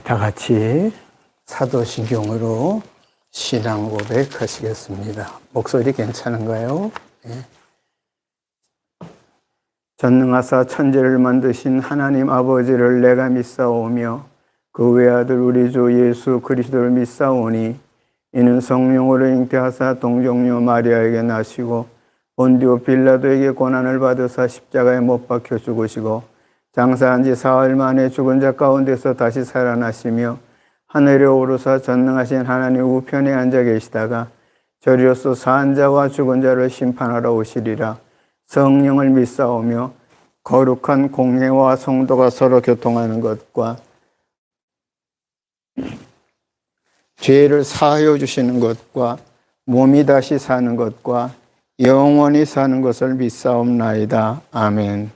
다 같이 사도신경으로 신앙 고백하시겠습니다. 목소리 괜찮은가요? 네. 전능하사 천지를 만드신 하나님 아버지를 내가 믿사오며 그 외아들 우리 주 예수 그리스도를 믿사오니 이는 성령으로 잉태하사 동정녀 마리아에게 나시고 본디오 빌라도에게 고난을 받으사 십자가에 못 박혀 죽으시고 장사한 지 사흘 만에 죽은 자 가운데서 다시 살아나시며 하늘에 오르사 전능하신 하나님 우편에 앉아 계시다가 저리로서 산 자와 죽은 자를 심판하러 오시리라. 성령을 믿사오며 거룩한 공회와 성도가 서로 교통하는 것과 죄를 사하여 주시는 것과 몸이 다시 사는 것과 영원히 사는 것을 믿사옵나이다. 아멘.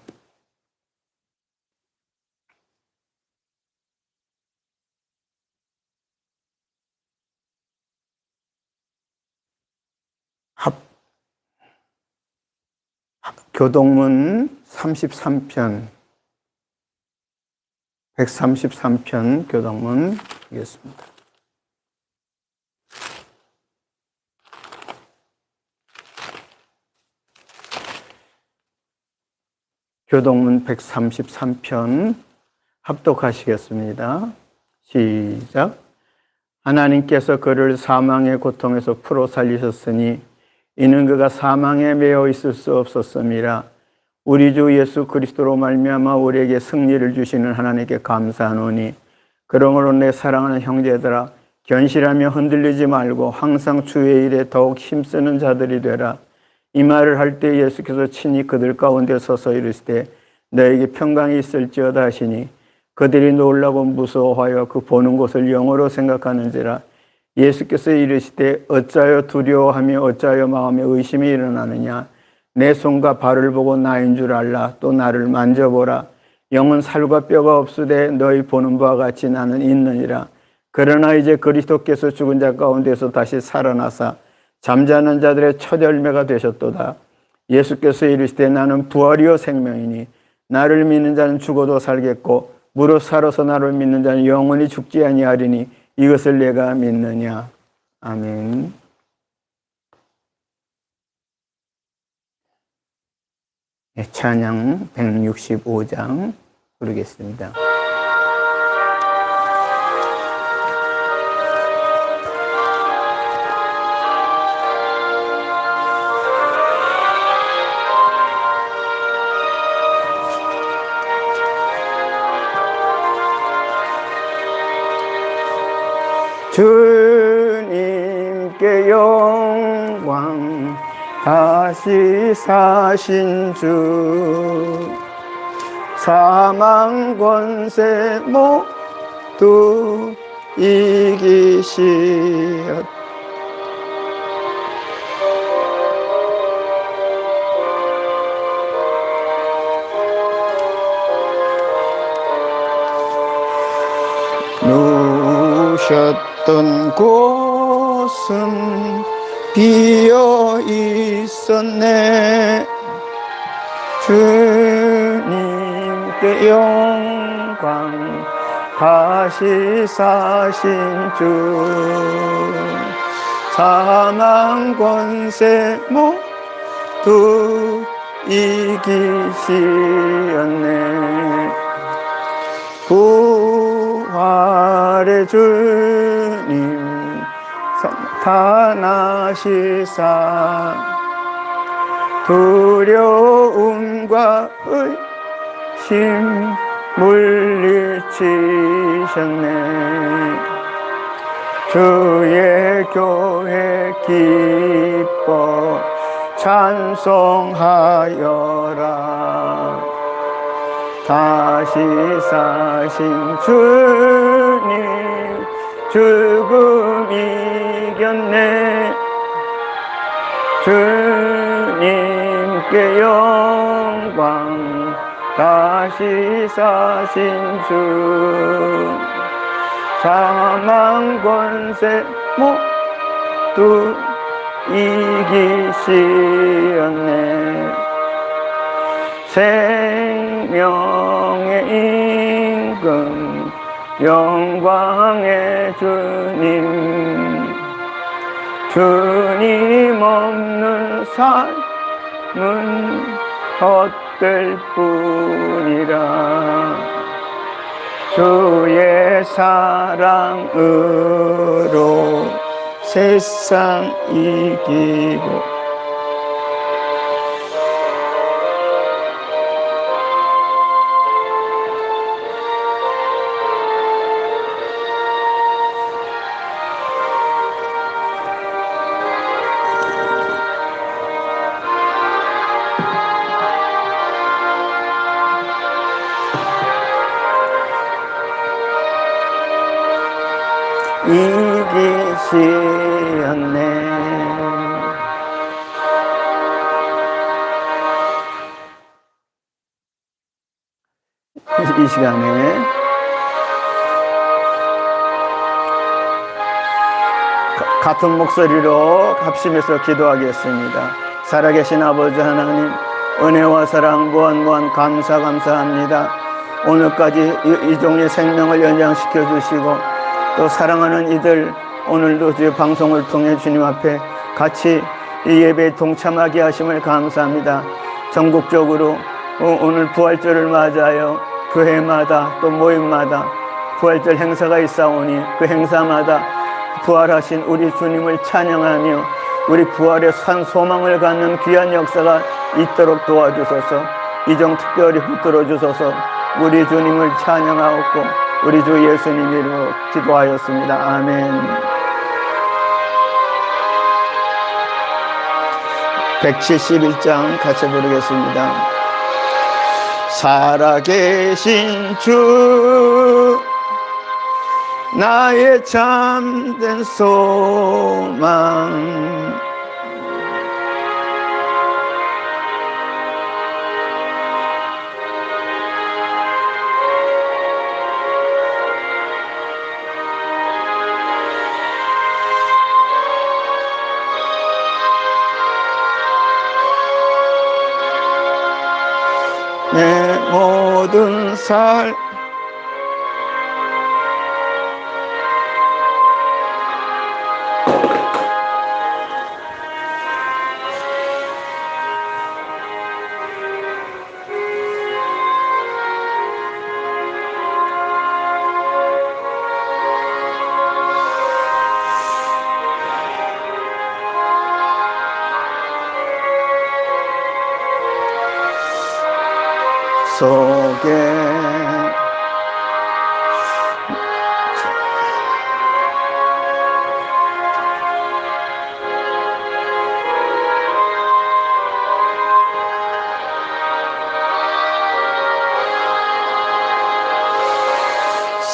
교동문 33편 133편 교동문 보겠습니다. 교동문 133편 합독하시겠습니다. 시작. 하나님께서 그를 사망의 고통에서 풀어 살리셨으니 이는 그가 사망에 매여 있을 수 없었음이라. 우리 주 예수 그리스도로 말미암아 우리에게 승리를 주시는 하나님께 감사하노니 그러므로 내 사랑하는 형제들아 견실하며 흔들리지 말고 항상 주의 일에 더욱 힘쓰는 자들이 되라. 이 말을 할 때 예수께서 친히 그들 가운데 서서 이르시되 너에게 평강이 있을지어다 하시니 그들이 놀라고 무서워하여 그 보는 곳을 영어로 생각하는지라. 예수께서 이르시되 어찌하여 두려워하며 어찌하여 마음에 의심이 일어나느냐. 내 손과 발을 보고 나인 줄 알라. 또 나를 만져보라. 영은 살과 뼈가 없으되 너희 보는 바와 같이 나는 있느니라. 그러나 이제 그리스도께서 죽은 자 가운데서 다시 살아나사 잠자는 자들의 첫 열매가 되셨도다. 예수께서 이르시되 나는 부활이요 생명이니 나를 믿는 자는 죽어도 살겠고 무릇 살아서 나를 믿는 자는 영원히 죽지 아니하리니 이것을 내가 믿느냐. 아멘. 찬양 165장 부르겠습니다. 주님께 영광 다시 사신 주 사망 권세 모두 이기시었 누우셨던 곳은 비어 있었네. 주님께 영광 다시 사신 주 사망 권세 모두 이기시었네. 부활의 주님 나타나시사 두려움과 의심 물리치셨네. 주의 교회 기뻐 찬송하여라. 다시 사신 주님 죽음 이겼네. 주님께 영광 다시 사신 주 사망 권세 모두 이기시었네. 생명의 임금 영광의 주님, 주님 없는 삶은 헛될 뿐이라. 주의 사랑으로 세상 이기고 이기시었네. 이 시간에 같은 목소리로 합심해서 기도하겠습니다. 살아계신 아버지 하나님, 은혜와 사랑 무한무한 감사합니다. 오늘까지 이 종의 생명을 연장시켜 주시고 또 사랑하는 이들 오늘도 주의 방송을 통해 주님 앞에 같이 이 예배에 동참하게 하심을 감사합니다. 전국적으로 오늘 부활절을 맞아요. 교회마다 또 모임마다 부활절 행사가 있사오니 그 행사마다 부활하신 우리 주님을 찬양하며 우리 부활의 산 소망을 갖는 귀한 역사가 있도록 도와주소서. 이종 특별히 붙들어 주소서. 우리 주님을 찬양하옵고 우리 주 예수님 이름으로 기도하였습니다. 아멘. 171장 같이 부르겠습니다. 살아계신 주, 나의 참된 소망, 내 모든 삶 속에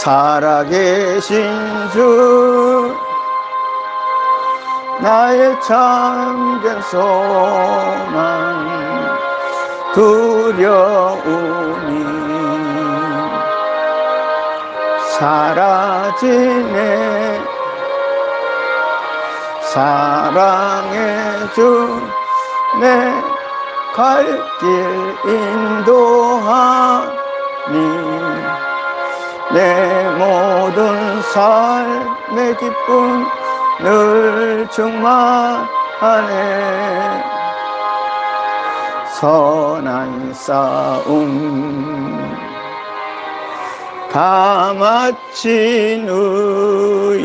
살아계신 주, 나의 참된 소망, 두려움이 사라지네. 사랑의 주, 내 갈 길 인도하니 내 모든 삶의 기쁨 늘 충만하네. 선한 싸움 다 마친 후에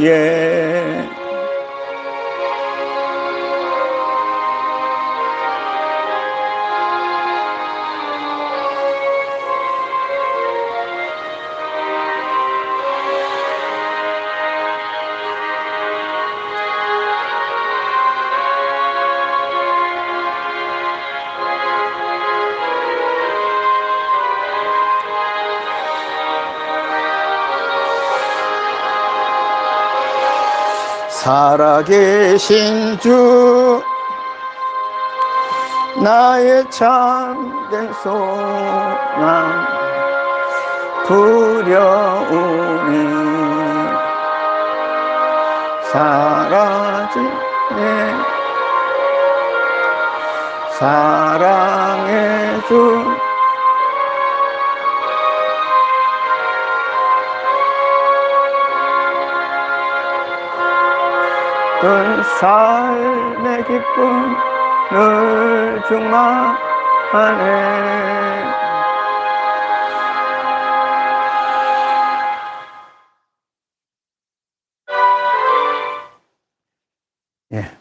살아계신 주, 나의 참된 소망, 두려움이 사라지네. 사랑의 주, 삶의 기쁨을 충만하네. 예.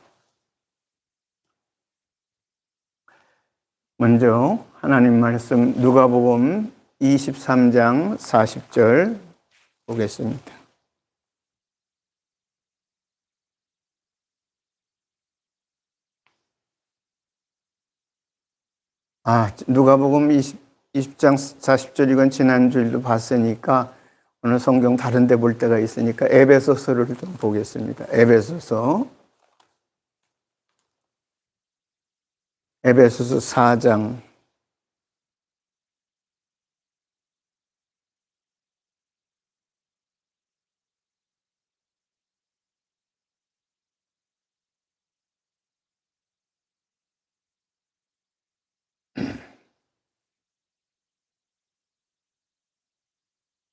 먼저 하나님 말씀 누가복음 23장 40절 보겠습니다. 누가복음 20장 40절 이건 지난주에도 봤으니까 오늘 성경 다른 데 볼 때가 있으니까 에베소서를 좀 보겠습니다. 에베소서 4장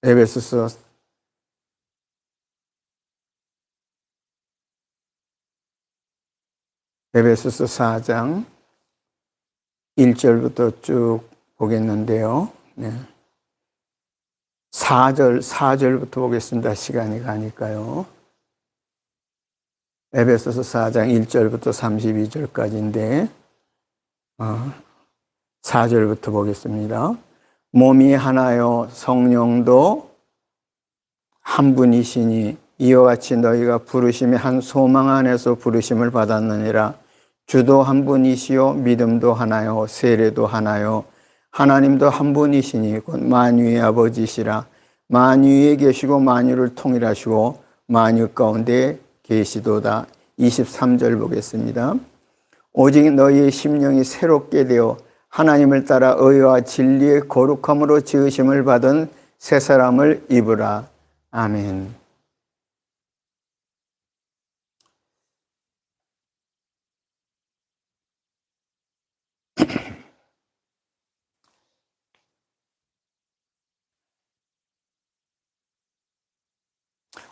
에베소서 4장 1절부터 쭉 보겠는데요. 네. 4절부터 보겠습니다. 시간이 가니까요. 에베소서 4장 1절부터 32절까지인데 4절부터 보겠습니다. 몸이 하나요 성령도 한 분이시니 이와 같이 너희가 부르심의 한 소망 안에서 부르심을 받았느니라. 주도 한 분이시요 믿음도 하나요 세례도 하나요 하나님도 한 분이시니 곧 만유의 아버지시라. 만유에 계시고 만유를 통일하시고 만유 가운데 계시도다. 23절 보겠습니다. 오직 너희의 심령이 새롭게 되어 하나님을 따라 의와 진리의 거룩함으로 지으심을 받은 새 사람을 입으라. 아멘.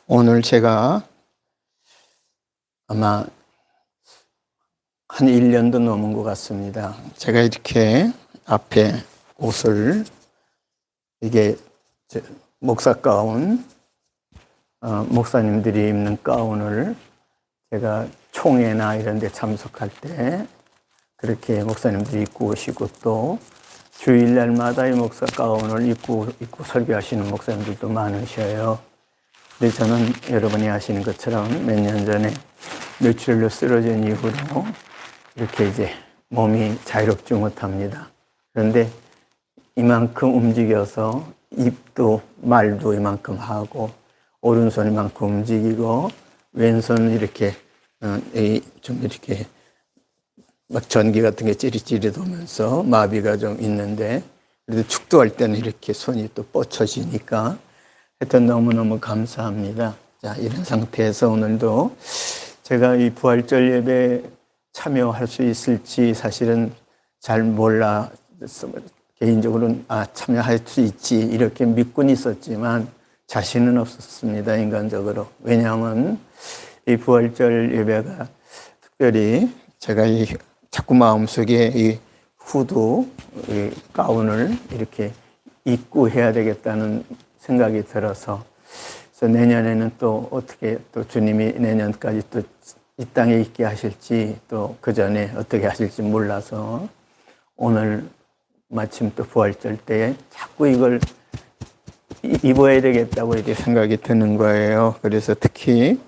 오늘 제가 아마 한 1년도 넘은 것 같습니다. 제가 이렇게 앞에 옷을 이게 목사 가운, 목사님들이 입는 가운을 제가 총회나 이런 데 참석할 때 그렇게 목사님들이 입고 오시고 또 주일날마다 이 목사 가운을 입고 설교하시는 목사님들도 많으셔요. 근데 저는 여러분이 아시는 것처럼 몇 년 전에 뇌출혈로 쓰러진 이후로 이렇게 이제 몸이 자유롭지 못합니다. 그런데 이만큼 움직여서 입도 말도 이만큼 하고 오른손 이만큼 움직이고 왼손은 이렇게 좀 이렇게 막 전기 같은 게 찌릿찌릿 오면서 마비가 좀 있는데 그래도 축도할 때는 이렇게 손이 또 뻗쳐지니까 하여튼 너무너무 감사합니다. 자, 이런 상태에서 오늘도 제가 이 부활절 예배 참여할 수 있을지 사실은 잘 몰라 개인적으로는 참여할 수 있지 이렇게 믿고는 있었지만 자신은 없었습니다. 인간적으로. 왜냐하면 이 부활절 예배가 특별히 제가 자꾸 마음속에 이 후드, 이 가운을 이렇게 입고 해야 되겠다는 생각이 들어서 그래서 내년에는 또 어떻게 또 주님이 내년까지 또 이 땅에 있게 하실지 또 그 전에 어떻게 하실지 몰라서 오늘 마침 또 부활절 때에 자꾸 이걸 입어야 되겠다고 이렇게 생각이 드는 거예요. 그래서 특히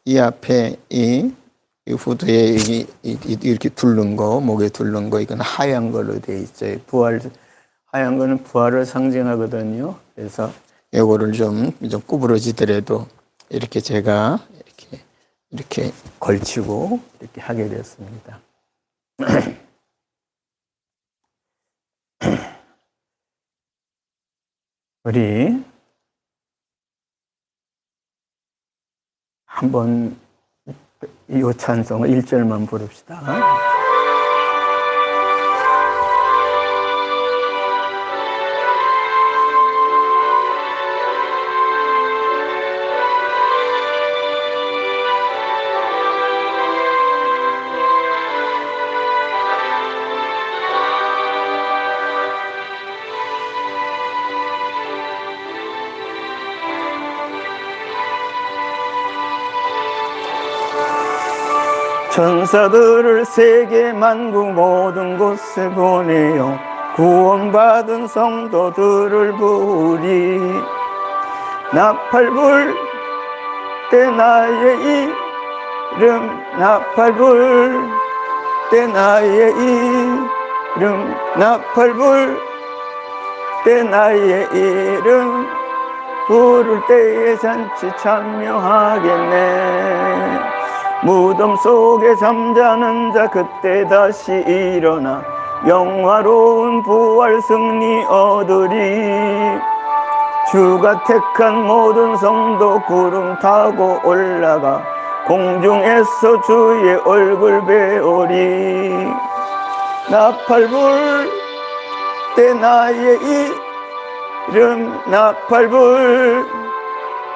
이 앞에 이 후드에 이렇게 둘른 거, 목에 둘른 거, 이건 하얀 걸로 되어 있어요. 하얀 거는 부활을 상징하거든요. 그래서 이거를 좀 구부러지더라도 이렇게 제가 이렇게 걸치고 이렇게 하게 됐습니다. 우리 한번 이 찬송을 1절만 부릅시다. 천사들을 세계 만국 모든 곳에 보내어 구원받은 성도들을 부으리. 나팔 불 때 나의 이름, 나팔 불 때 나의 이름, 나팔 불 때 나의 이름, 부를 때에 잔치 참여하겠네. 무덤 속에 잠자는 자 그때 다시 일어나 영화로운 부활 승리 얻으리. 주가 택한 모든 성도 구름 타고 올라가 공중에서 주의 얼굴 배우리. 나팔 불 때 나의 이름, 나팔 불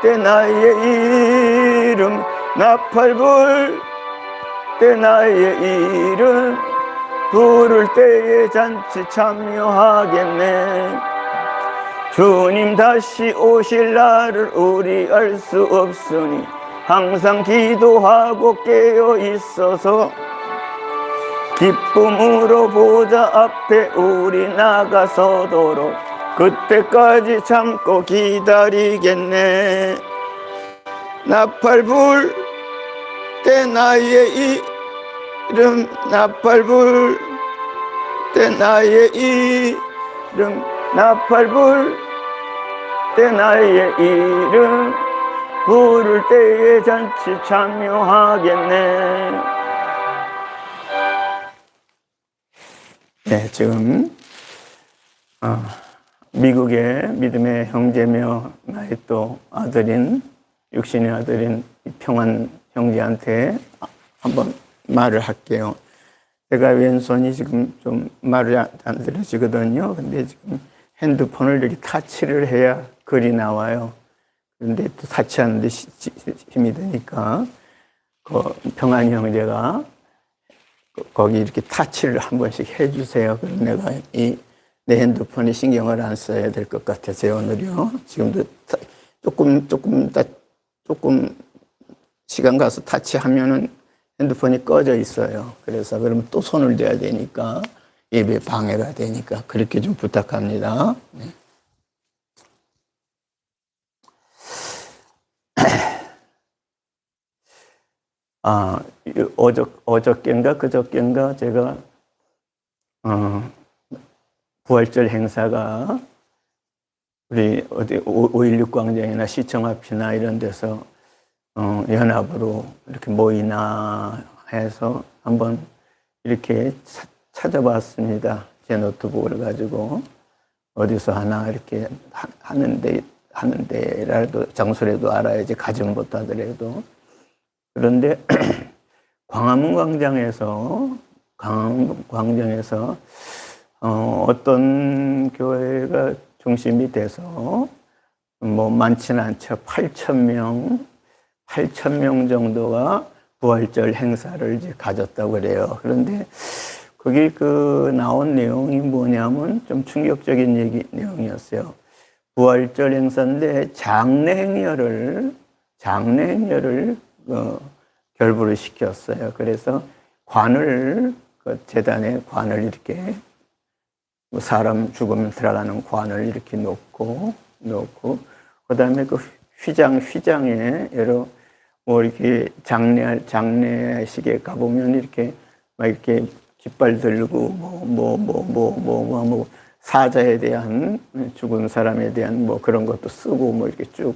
때 나의 이름, 나팔 불 때 나의 이름, 부를 때에 잔치 참여하겠네. 주님 다시 오실 날을 우리 알 수 없으니 항상 기도하고 깨어 있어서 기쁨으로 보좌 앞에 우리 나가서도록 그때까지 참고 기다리겠네. 나팔 불 때 나의 이름, 나팔 불 때 나의 이름, 나팔 불 때 나의 이름, 부를 때에 잔치 참여하겠네. 네, 지금 미국의 믿음의 형제며 나의 또 아들인, 육신의 아들인 평안 형제한테 한번 말을 할게요. 제가 왼손이 지금 좀 말이 안 들어지거든요. 근데 지금 핸드폰을 이렇게 타치를 해야 글이 나와요. 그런데 또 타치하는데 힘이 드니까 그 평안 형제가 거기 이렇게 타치를 한 번씩 해주세요. 그럼 내가 내 핸드폰에 신경을 안 써야 될 것 같아서 오늘요. 지금도 조금 시간 가서 타치하면은 핸드폰이 꺼져 있어요. 그래서 그러면 또 손을 대야 되니까 예배 방해가 되니까 그렇게 좀 부탁합니다. 네. 어저께인가 그저께인가 제가 부활절 행사가 우리 어디 5.16 광장이나 시청 앞이나 이런 데서 연합으로 이렇게 모이나 해서 한번 이렇게 찾아봤습니다. 제 노트북을 가지고 어디서 하나 이렇게 하는데라도 장소라도 알아야지 가지 못하더라도. 그런데 광화문 광장에서 어떤 교회가 중심이 돼서 뭐 많지는 않죠. 8,000명 정도가 부활절 행사를 이제 가졌다고 그래요. 그런데 거기 나온 내용이 뭐냐면 좀 충격적인 내용이었어요. 부활절 행사인데 장례 행렬을 결부를 시켰어요. 그래서 재단에 관을 이렇게 사람 죽으면 들어가는 관을 이렇게 놓고 그다음에 그 휘장에 여러 뭐 이렇게 장례식에 가보면 이렇게 막 이렇게 깃발 들고 뭐 사자에 대한 죽은 사람에 대한 뭐 그런 것도 쓰고 뭐 이렇게 쭉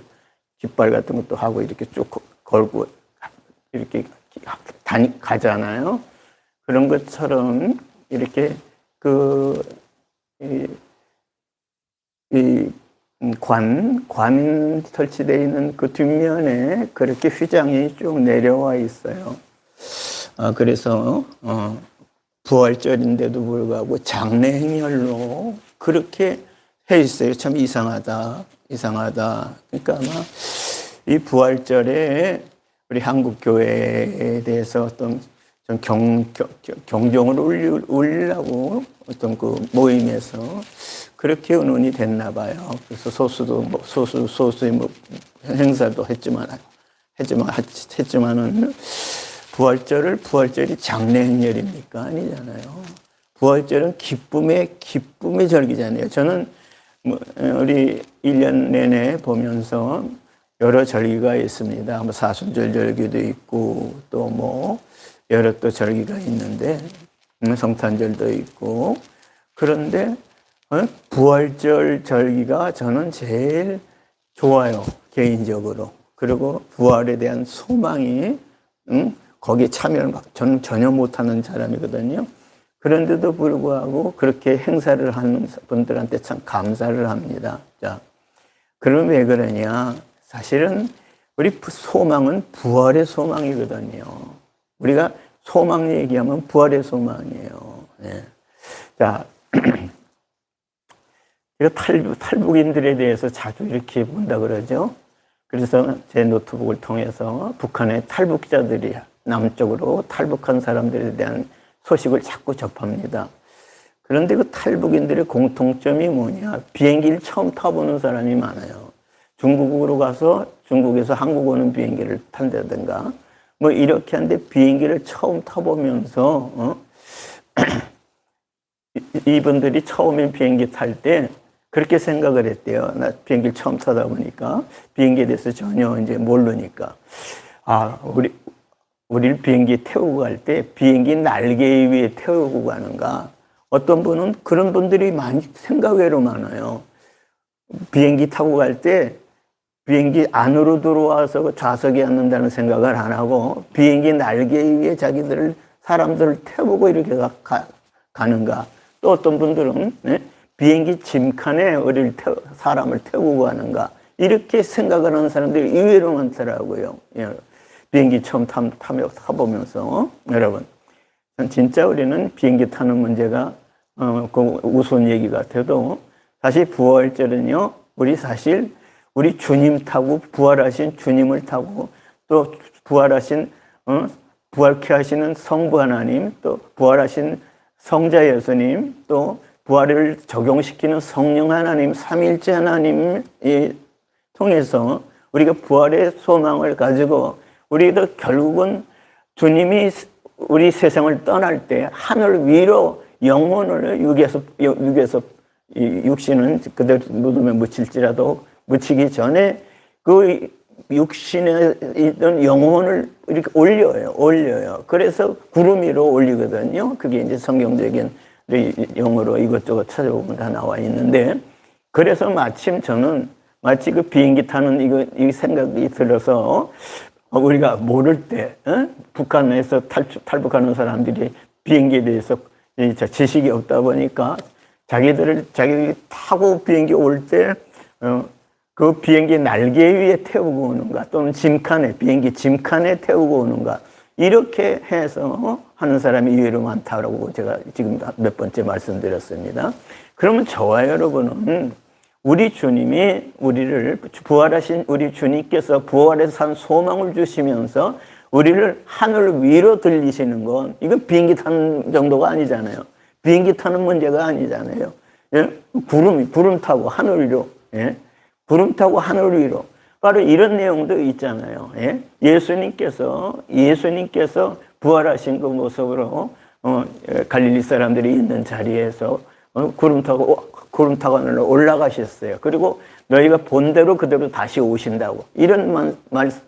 깃발 같은 것도 하고 이렇게 쭉 걸고 이렇게 가잖아요. 그런 것처럼 이렇게 관 설치되어 있는 그 뒷면에 그렇게 휘장이 쭉 내려와 있어요. 그래서 부활절인데도 불구하고 장례 행렬로 그렇게 해 있어요. 참 이상하다. 그러니까 아마 이 부활절에 우리 한국 교회에 대해서 어떤 좀 경종을 울리려고 어떤 그 모임에서 그렇게 의논이 됐나 봐요. 그래서 소수의 뭐 행사도 했지만은 부활절이 장례행렬입니까? 아니잖아요. 부활절은 기쁨의 절기잖아요. 저는 우리 1년 내내 보면서 여러 절기가 있습니다. 뭐 사순절 절기도 있고 또 여러 또 절기가 있는데 성탄절도 있고 그런데 부활절 절기가 저는 제일 좋아요. 개인적으로. 그리고 부활에 대한 소망이 거기에 참여를 저는 전혀 못하는 사람이거든요. 그런데도 불구하고 그렇게 행사를 하는 분들한테 참 감사를 합니다. 자, 그럼 왜 그러냐? 사실은 우리 소망은 부활의 소망이거든요. 우리가 소망 얘기하면 부활의 소망이에요. 네. 자, 탈북인들에 대해서 자주 이렇게 본다 그러죠. 그래서 제 노트북을 통해서 북한의 탈북자들이 남쪽으로 탈북한 사람들에 대한 소식을 자꾸 접합니다. 그런데 그 탈북인들의 공통점이 뭐냐? 비행기를 처음 타보는 사람이 많아요. 중국으로 가서 중국에서 한국 오는 비행기를 탄다든가 이렇게 하는데 비행기를 처음 타보면서 이분들이 처음에 비행기 탈 때 그렇게 생각을 했대요. 나 비행기를 처음 타다 보니까 비행기에 대해서 전혀 이제 모르니까 우리를 비행기 태우고 갈 때 비행기 날개 위에 태우고 가는가? 어떤 분은 그런 분들이 생각외로 많아요. 비행기 타고 갈 때 비행기 안으로 들어와서 좌석에 앉는다는 생각을 안 하고 비행기 날개 위에 사람들을 태우고 이렇게 가는가? 또 어떤 분들은 비행기 짐칸에 사람을 태우고 가는가? 이렇게 생각을 하는 사람들이 의외로 많더라고요. 비행기 처음 타보면서 여러분 진짜 우리는 비행기 타는 문제가 그 우스운 얘기 같아도 사실 부활절은요 우리 주님 타고 부활하신 주님을 타고 또 부활하신 부활케 하시는 성부 하나님 또 부활하신 성자 예수님 또 부활을 적용시키는 성령 하나님 삼일째 하나님을 통해서 우리가 부활의 소망을 가지고 우리도 결국은 주님이 우리 세상을 떠날 때 하늘 위로 영혼을 육신은 그대로 무덤에 묻힐지라도 묻히기 전에 그 육신에 있던 영혼을 이렇게 올려요. 그래서 구름 위로 올리거든요. 그게 이제 성경적인 영어로 이것저것 찾아보면 다 나와 있는데 그래서 저는 마치 그 비행기 타는 이 생각이 들어서 우리가 모를 때 북한에서 탈북하는 사람들이 비행기에 대해서 지식이 없다 보니까 자기들이 타고 비행기 올 때 그 비행기 날개 위에 태우고 오는가 또는 비행기 짐칸에 태우고 오는가 이렇게 해서 하는 사람이 의외로 많다고 제가 지금 몇 번째 말씀드렸습니다. 그러면 저와 여러분은 우리 주님이 우리를 부활하신 우리 주님께서 부활해서 산 소망을 주시면서 우리를 하늘 위로 들리시는 건 이건 비행기 타는 정도가 아니잖아요. 비행기 타는 문제가 아니잖아요. 예? 구름 타고 하늘 위로. 예? 구름 타고 하늘 위로. 바로 이런 내용도 있잖아요. 예? 예수님께서 부활하신 그 모습으로 갈릴리 사람들이 있는 자리에서 구름 타고 하늘로 올라가셨어요. 그리고 너희가 본 대로 그대로 다시 오신다고 이런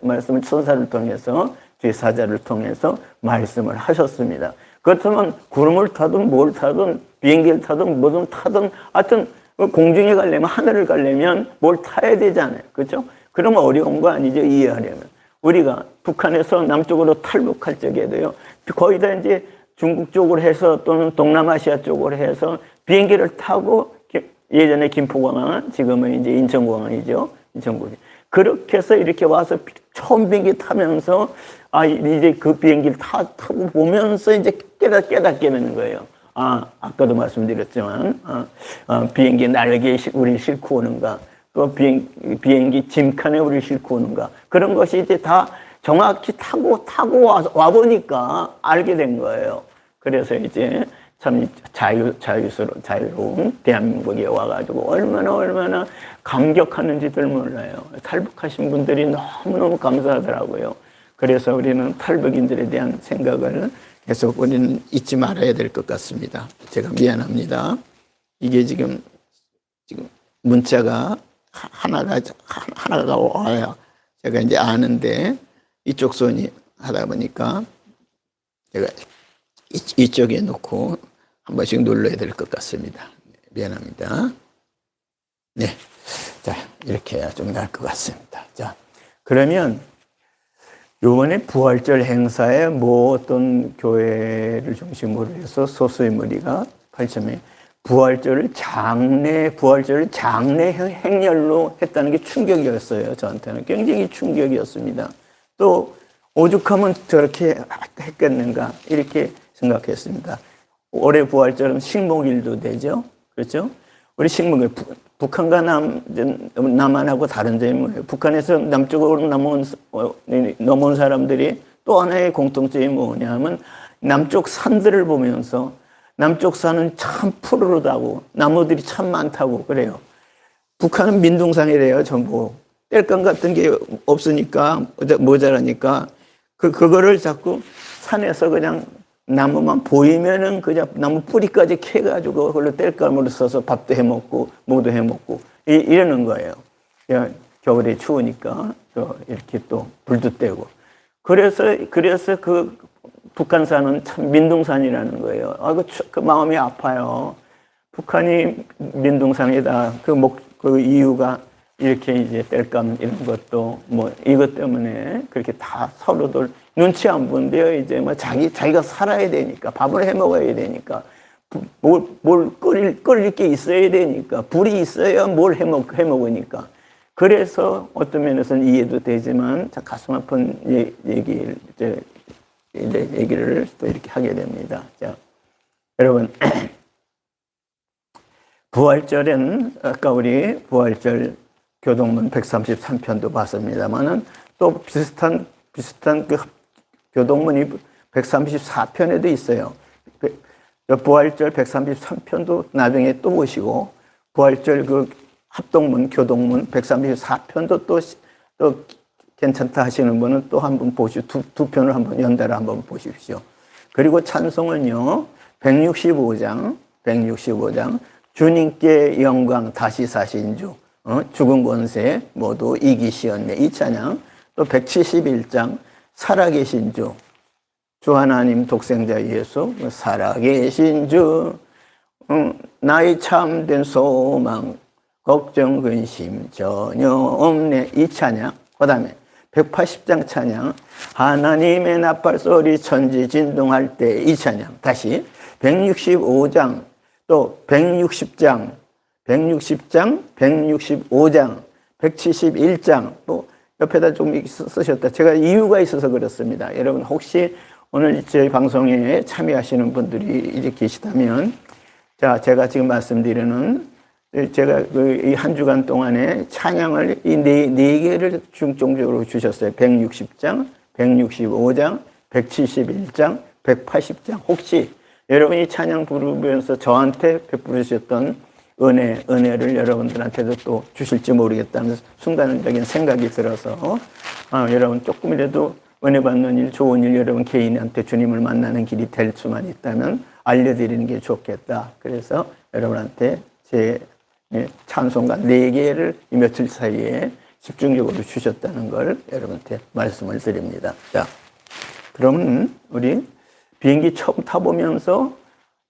말씀을 천사를 통해서 제사자를 통해서 말씀을 하셨습니다. 그렇다면 구름을 타든 뭘 타든 비행기를 타든 뭐든 타든 하여튼 공중에 가려면 하늘을 가려면 뭘 타야 되잖아요. 그렇죠? 그러면 어려운 거 아니죠. 이해하려면. 우리가 북한에서 남쪽으로 탈북할 적에도요. 거의 다 이제 중국 쪽으로 해서 또는 동남아시아 쪽으로 해서 비행기를 타고 예전에 김포공항은 지금은 이제 인천공항이죠. 인천공항. 그렇게 해서 이렇게 와서 처음 비행기 타면서 이제 그 비행기를 타고 보면서 이제 깨닫게 되는 거예요. 아까도 말씀드렸지만 비행기 날개에 우리 싣고 오는가 또 비행기 짐칸에 우리 싣고 오는가 그런 것이 이제 다 정확히 타고 와 보니까 알게 된 거예요. 그래서 이제 참 자유로운 대한민국에 와가지고 얼마나 감격하는지들 몰라요. 탈북하신 분들이 너무너무 감사하더라고요. 그래서 우리는 탈북인들에 대한 생각을 계속 우리는 잊지 말아야 될 것 같습니다. 제가 미안합니다. 이게 지금 문자가 하나가 와요. 제가 이제 아는데 이쪽 손이 하다 보니까 제가 이쪽에 놓고 한 번씩 눌러야 될 것 같습니다. 미안합니다. 네. 자, 이렇게 해야 좀 나을 것 같습니다. 자, 그러면 요번에 부활절 행사에 뭐 어떤 교회를 중심으로 해서 소수의 무리가 발전해 부활절을 장례 행렬로 했다는 게 충격이었어요. 저한테는 굉장히 충격이었습니다. 또 오죽하면 저렇게 했겠는가 이렇게 생각했습니다. 올해 부활절은 식목일도 되죠. 그렇죠? 우리 식목일 북한과 남한하고 다른 점이 뭐예요? 북한에서 남쪽으로 넘어온 사람들이 또 하나의 공통점이 뭐냐 하면 남쪽 산들을 보면서 남쪽 산은 참 푸르르다고 나무들이 참 많다고 그래요. 북한은 민둥산이래요. 전부 땔감 같은 게 없으니까 모자라니까 그거를 자꾸 산에서 그냥 나무만 보이면은 그냥 나무 뿌리까지 캐가지고 그걸로 땔감으로 써서 밥도 해 먹고 뭐도 해 먹고 이러는 거예요. 겨울에 추우니까 또 이렇게 또 불도 떼고 그래서 그 북한산은 참 민둥산이라는 거예요. 그 마음이 아파요. 북한이 민둥산이다. 그 이유가 이렇게 이제 땔감 이런 것도 뭐 이것 때문에 그렇게 다 서로들 눈치 안 본대요. 이제 뭐 자기가 살아야 되니까 밥을 해 먹어야 되니까 뭘 끓일 게 있어야 되니까 불이 있어야 뭘 해 먹으니까 그래서 어떤 면에서는 이해도 되지만 가슴 아픈 얘기를 또 이렇게 하게 됩니다. 자, 여러분 부활절은 아까 우리 부활절 교동문 133편도 봤습니다만은 또 비슷한 그 교동문이 134편에도 있어요. 부활절 133편도 나중에 또 보시고 부활절 그 합동문 교동문 134편도 또 괜찮다 하시는 분은 또 한번 보시고 두 편을 한번 연달아 한번 보십시오. 그리고 찬송은요 165장 주님께 영광 다시 사신 주 죽은 권세 모두 이기시었네 이 찬양 또 171장 살아계신 주 하나님 독생자 예수 살아계신 주 나의 참된 소망 걱정 근심 전혀 없네 이 찬양 그 다음에 180장 찬양 하나님의 나팔소리 천지 진동할 때 이 찬양 다시 165장 또 160장 165장 171장 또 옆에다 좀 쓰셨다. 제가 이유가 있어서 그렇습니다. 여러분 혹시 오늘 저희 방송에 참여하시는 분들이 이제 계시다면 자 제가 지금 말씀드리는 제가 이 한 주간 동안에 찬양을 이 네 개를 중점적으로 주셨어요. 160장, 165장, 171장, 180장. 혹시 여러분이 찬양 부르면서 저한테 베풀으셨던 은혜를 여러분들한테도 또 주실지 모르겠다는 순간적인 생각이 들어서 여러분 조금이라도 은혜 받는 일, 좋은 일 여러분 개인한테 주님을 만나는 길이 될 수만 있다면 알려드리는 게 좋겠다. 그래서 여러분한테 제 찬송가 4개를 이 며칠 사이에 집중적으로 주셨다는 걸 여러분한테 말씀을 드립니다. 자, 그러면 우리 비행기 처음 타보면서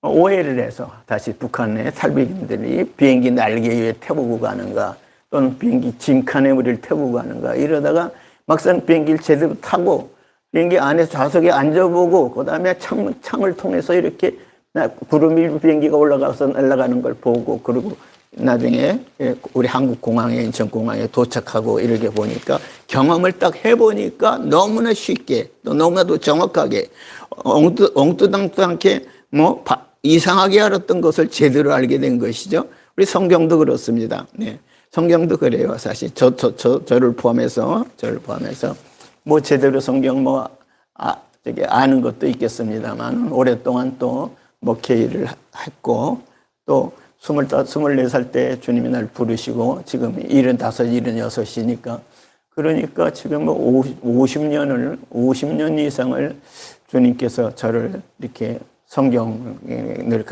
오해를 해서 다시 북한의 탈북민들이 비행기 날개 위에 태우고 가는가 또는 비행기 짐칸에 우리를 태우고 가는가 이러다가 막상 비행기를 제대로 타고 비행기 안에 좌석에 앉아보고 그 다음에 창을 통해서 이렇게 구름이 비행기가 올라가서 날아가는 걸 보고 그리고 나중에 우리 한국 공항에 인천공항에 도착하고 이렇게 보니까 경험을 딱 해보니까 너무나 쉽게 또 너무나도 정확하게 엉뚱당도 않게 뭐 이상하게 알았던 것을 제대로 알게 된 것이죠. 우리 성경도 그렇습니다. 네, 성경도 그래요. 사실 저를 포함해서 뭐 제대로 성경 아는 것도 있겠습니다만 오랫동안 또 목회를 했고 또 24살 때 주님이 날 부르시고 지금 75, 76이니까 그러니까 지금 뭐 50년 이상을 주님께서 저를 이렇게 성경을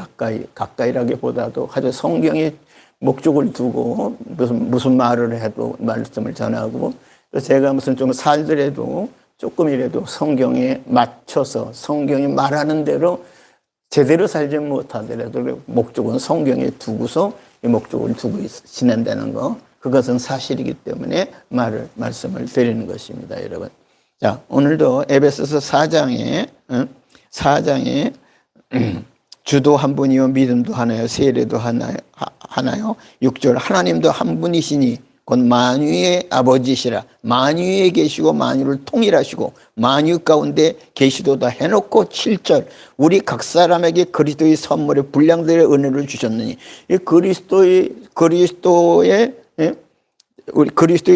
가까이라기보다도 아주 성경에 목적을 두고 무슨 말을 해도 말씀을 전하고, 또 제가 무슨 좀 살더라도 조금이라도 성경에 맞춰서 성경이 말하는 대로 제대로 살지 못하더라도 목적은 성경에 두고서 이 목적을 두고 지낸다는 거, 그것은 사실이기 때문에 말씀을 드리는 것입니다, 여러분. 자, 오늘도 에베소서 4장에 주도 한 분이요 믿음도 하나요 세례도 하나요 6절 하나님도 한 분이시니 곧 만유의 아버지시라. 만유에 계시고 만유를 통일하시고 만유 가운데 계시도다 해놓고 7절 우리 각 사람에게 그리스도의 선물의 분량대로 은혜를 주셨느니, 이 그리스도의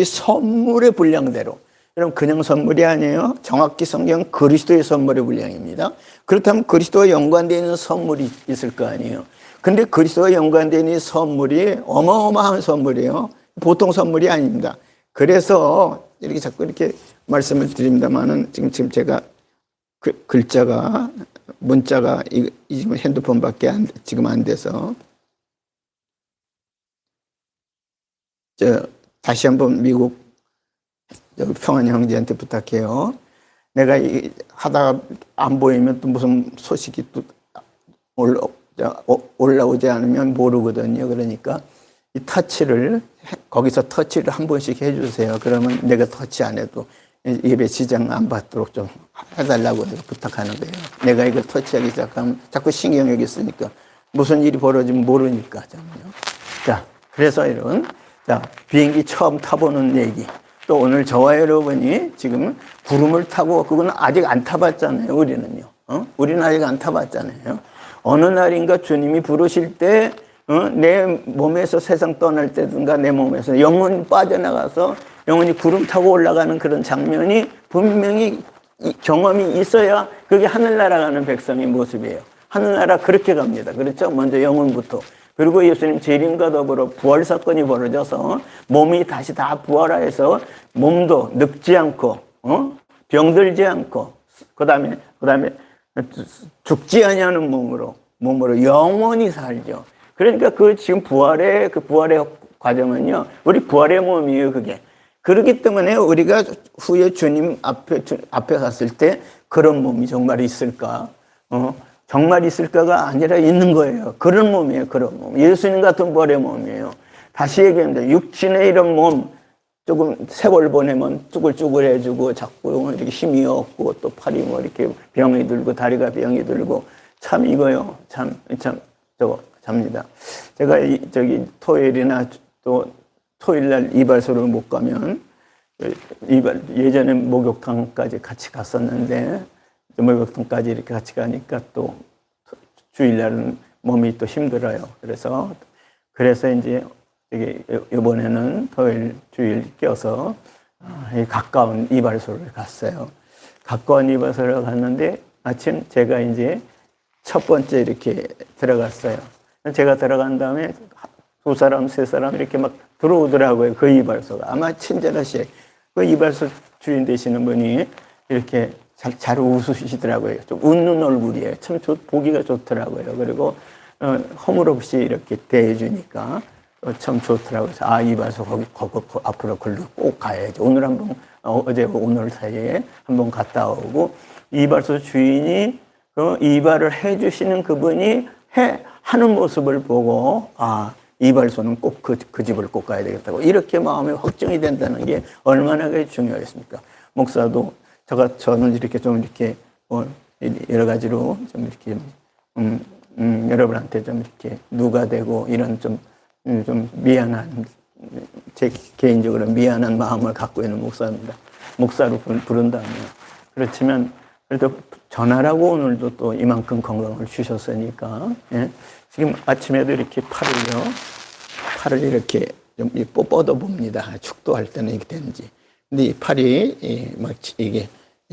선물의 분량대로. 여러분, 그냥 선물이 아니에요. 정확히 성경은 그리스도의 선물의 분량입니다. 그렇다면 그리스도와 연관되어 있는 선물이 있을 거 아니에요. 근데 그리스도와 연관되어 있는 선물이 어마어마한 선물이에요. 보통 선물이 아닙니다. 그래서 이렇게 자꾸 이렇게 말씀을 드립니다만은 지금 제가 문자가 지금 핸드폰밖에 지금 안 돼서 다시 한번 미국 평안 형제한테 부탁해요. 내가 하다가 안 보이면 또 무슨 소식이 또 올라오지 않으면 모르거든요. 그러니까 이 거기서 터치를 한 번씩 해주세요. 그러면 내가 터치 안 해도 예배 지장 안 받도록 좀 해달라고 부탁하는 거예요. 내가 이걸 터치하기 시작하면 자꾸 신경이 쓰니까 무슨 일이 벌어지면 모르니까. 자, 그래서 비행기 처음 타보는 얘기. 또 오늘 저와 여러분이 지금 구름을 타고, 그건 아직 안 타봤잖아요, 우리는요. 우리는 아직 안 타봤잖아요. 어느 날인가 주님이 부르실 때, 내 몸에서 세상 떠날 때든가 내 몸에서 영혼이 빠져나가서 영혼이 구름 타고 올라가는 그런 장면이 분명히 경험이 있어야 그게 하늘나라 가는 백성의 모습이에요. 하늘나라 그렇게 갑니다. 그렇죠? 먼저 영혼부터. 그리고 예수님 재림과 더불어 부활 사건이 벌어져서 몸이 다시 다 부활해서 몸도 늙지 않고, 병들지 않고, 그 다음에 죽지 아니하는 몸으로 영원히 살죠. 그러니까 지금 부활의 과정은요, 우리 부활의 몸이에요, 그게. 그렇기 때문에 우리가 후에 주님 앞에 갔을 때 그런 몸이 정말 있을까? 정말 있을까가 아니라 있는 거예요. 그런 몸이에요, 그런 몸. 예수님 같은 부활의 몸이에요. 다시 얘기합니다. 육신의 이런 몸, 조금 세월 보내면 쭈글쭈글해지고 자꾸 이렇게 힘이 없고 또 팔이 이렇게 병이 들고 다리가 병이 들고 참 이거요. 잡니다. 제가 토요일이나 또 토요일날 이발소를 못 가면 예전에 목욕탕까지 같이 갔었는데 목욕탕까지 이렇게 같이 가니까 또 주일날은 몸이 또 힘들어요. 그래서 이제 이번에는 토요일 주일 껴서 가까운 이발소를 갔어요. 가까운 이발소를 갔는데 마침 제가 이제 첫 번째 이렇게 들어갔어요. 제가 들어간 다음에 두 사람, 세 사람 이렇게 막 들어오더라고요. 그 이발소가. 아마 친절하시. 그 이발소 주인 되시는 분이 이렇게 잘 웃으시더라고요. 좀 웃는 얼굴이에요. 참 보기가 좋더라고요. 그리고 허물없이 이렇게 대해주니까 참 좋더라고요. 이발소 거기 앞으로 걸로 꼭 가야지. 오늘 사이에 한번 갔다 오고, 이발소 주인이 이발을 해주시는 그분이 하는 모습을 보고, 이발소는 꼭 그 집을 꼭 가야 되겠다고 이렇게 마음이 확정이 된다는 게 얼마나 중요하겠습니까? 목사도 저는 이렇게 여러 가지로 좀 이렇게 여러분한테 좀 이렇게 누가 되고 이런 좀 미안한, 제 개인적으로 미안한 마음을 갖고 있는 목사입니다. 목사로 부른다면. 그렇지만 그래도 전하라고 오늘도 또 이만큼 건강을 주셨으니까, 예? 지금 아침에도 이렇게 팔을 이렇게 좀 뻗어 봅니다. 축도할 때는 이렇게 되는지. 근데 이 팔이 이게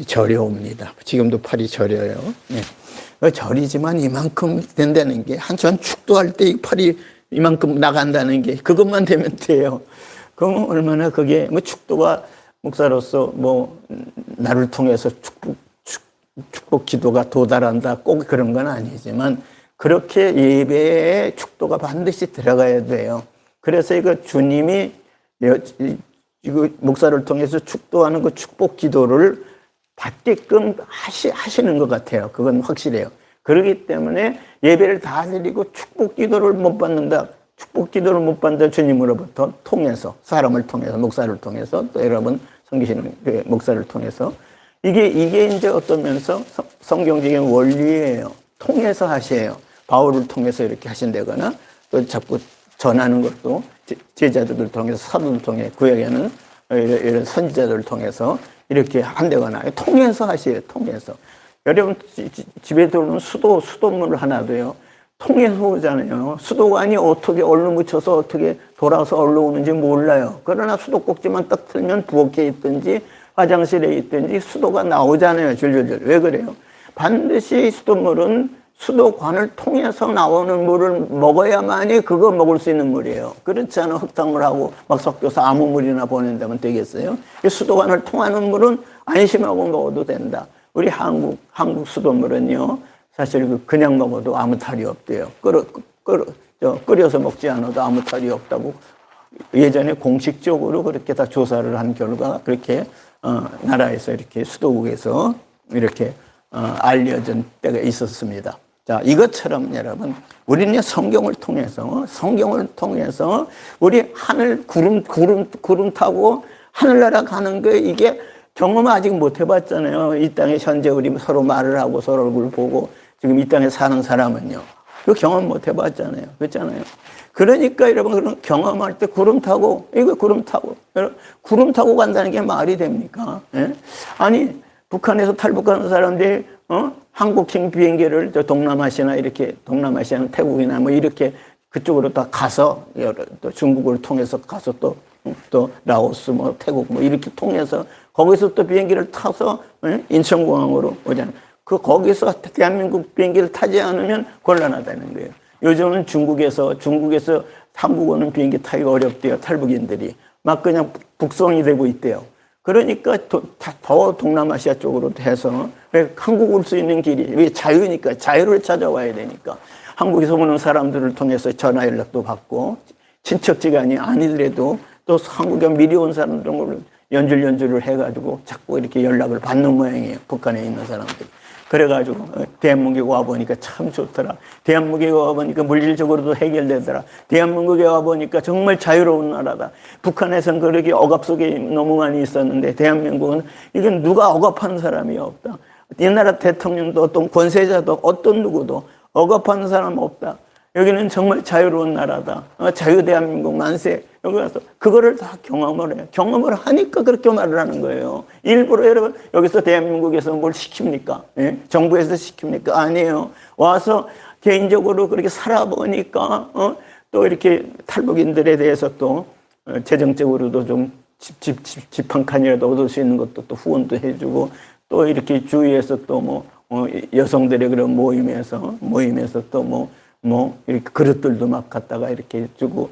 저려옵니다. 지금도 팔이 저려요. 네. 저리지만 이만큼 된다는 게, 한참 축도할 때 이 팔이 이만큼 나간다는 게, 그것만 되면 돼요. 그럼 얼마나 그게 축도가 목사로서 뭐 나를 통해서 축복 기도가 도달한다 꼭 그런 건 아니지만 그렇게 예배의 축도가 반드시 들어가야 돼요. 그래서 이거 주님이 이거 목사를 통해서 축도하는 그 축복 기도를 받게끔 하시는 것 같아요. 그건 확실해요. 그렇기 때문에 예배를 다 드리고 축복 기도를 못 받는다. 축복 기도를 못 받는다. 주님으로부터 통해서 사람을 통해서 목사를 통해서 또 여러분 섬기시는 목사를 통해서 이게 이제 어떤 면에서 성경적인 원리예요. 통해서 하셔요. 바울을 통해서 이렇게 하신다거나 또 자꾸 전하는 것도 제자들을 통해서 사도를 통해 구약에는 이런 선지자들을 통해서 이렇게 한다거나 통해서 하셔요. 통해서. 여러분 집에 들어오는 수돗물을 하나도요. 통해서 오잖아요. 수도관이 어떻게 얼룩 묻혀서 어떻게 돌아서 얼룩 오는지 몰라요. 그러나 수도꼭지만 딱 틀면 부엌에 있든지 화장실에 있든지 수도가 나오잖아요. 줄줄줄. 왜 그래요? 반드시 수돗물은 수도관을 통해서 나오는 물을 먹어야만이 그거 먹을 수 있는 물이에요. 그렇지 않아 흙탕물하고 막 섞여서 아무 물이나 보낸다면 되겠어요? 이 수도관을 통하는 물은 안심하고 먹어도 된다. 우리 한국 수돗물은요, 사실 그냥 먹어도 아무 탈이 없대요. 끓여서 먹지 않아도 아무 탈이 없다고 예전에 공식적으로 그렇게 다 조사를 한 결과 그렇게 나라에서 이렇게 수도국에서 이렇게 알려진 때가 있었습니다. 자, 이것처럼 여러분, 우리는 성경을 통해서 우리 하늘 구름 타고 하늘나라 가는 거 이게 경험 아직 못 해봤잖아요. 이 땅에 현재 우리 서로 말을 하고 서로 얼굴 보고 지금 이 땅에 사는 사람은요. 그 경험 못 해봤잖아요. 그렇잖아요. 그러니까 여러분 그런 경험할 때 구름 타고 구름 타고 간다는 게 말이 됩니까? 예? 아니 북한에서 탈북하는 사람들이 한국행 비행기를 동남아시아나 이렇게 동남아시아나 태국이나 뭐 이렇게 그쪽으로 다 가서 또 중국을 통해서 가서 또 라오스 뭐 태국 뭐 이렇게 통해서 거기서 또 비행기를 타서 인천공항으로 오잖아요. 거기서 대한민국 비행기를 타지 않으면 곤란하다는 거예요. 요즘은 중국에서 한국 오는 비행기 타기가 어렵대요. 탈북인들이 막 그냥 북송이 되고 있대요. 그러니까 더 동남아시아 쪽으로 해서 왜 한국 올 수 있는 길이 왜 자유니까 자유를 찾아와야 되니까 한국에서 오는 사람들을 통해서 전화 연락도 받고 친척지간이 아니더라도 또 한국에 미리 온 사람들을 연줄을 해가지고 자꾸 이렇게 연락을 받는 모양이에요. 북한에 있는 사람들. 그래가지고 대한민국에 와보니까 참 좋더라. 대한민국에 와보니까 물질적으로도 해결되더라. 대한민국에 와보니까 정말 자유로운 나라다. 북한에서는 그렇게 억압 속에 너무 많이 있었는데 대한민국은 이건 누가 억압하는 사람이 없다. 이 나라 대통령도 어떤 권세자도 어떤 누구도 억압하는 사람 없다. 여기는 정말 자유로운 나라다. 자유 대한민국 만세. 여기 와서 그거를 다 경험을 해요. 경험을 하니까 그렇게 말을 하는 거예요. 일부러 여러분 여기서 대한민국에서 뭘 시킵니까? 예? 정부에서 시킵니까? 아니에요. 와서 개인적으로 그렇게 살아보니까 또 이렇게 탈북인들에 대해서 또 재정적으로도 좀 집 한 칸이라도 얻을 수 있는 것도 또 후원도 해주고 또 이렇게 주위에서 또 뭐 여성들의 그런 모임에서 또 뭐 이렇게 그릇들도 막 갖다가 이렇게 주고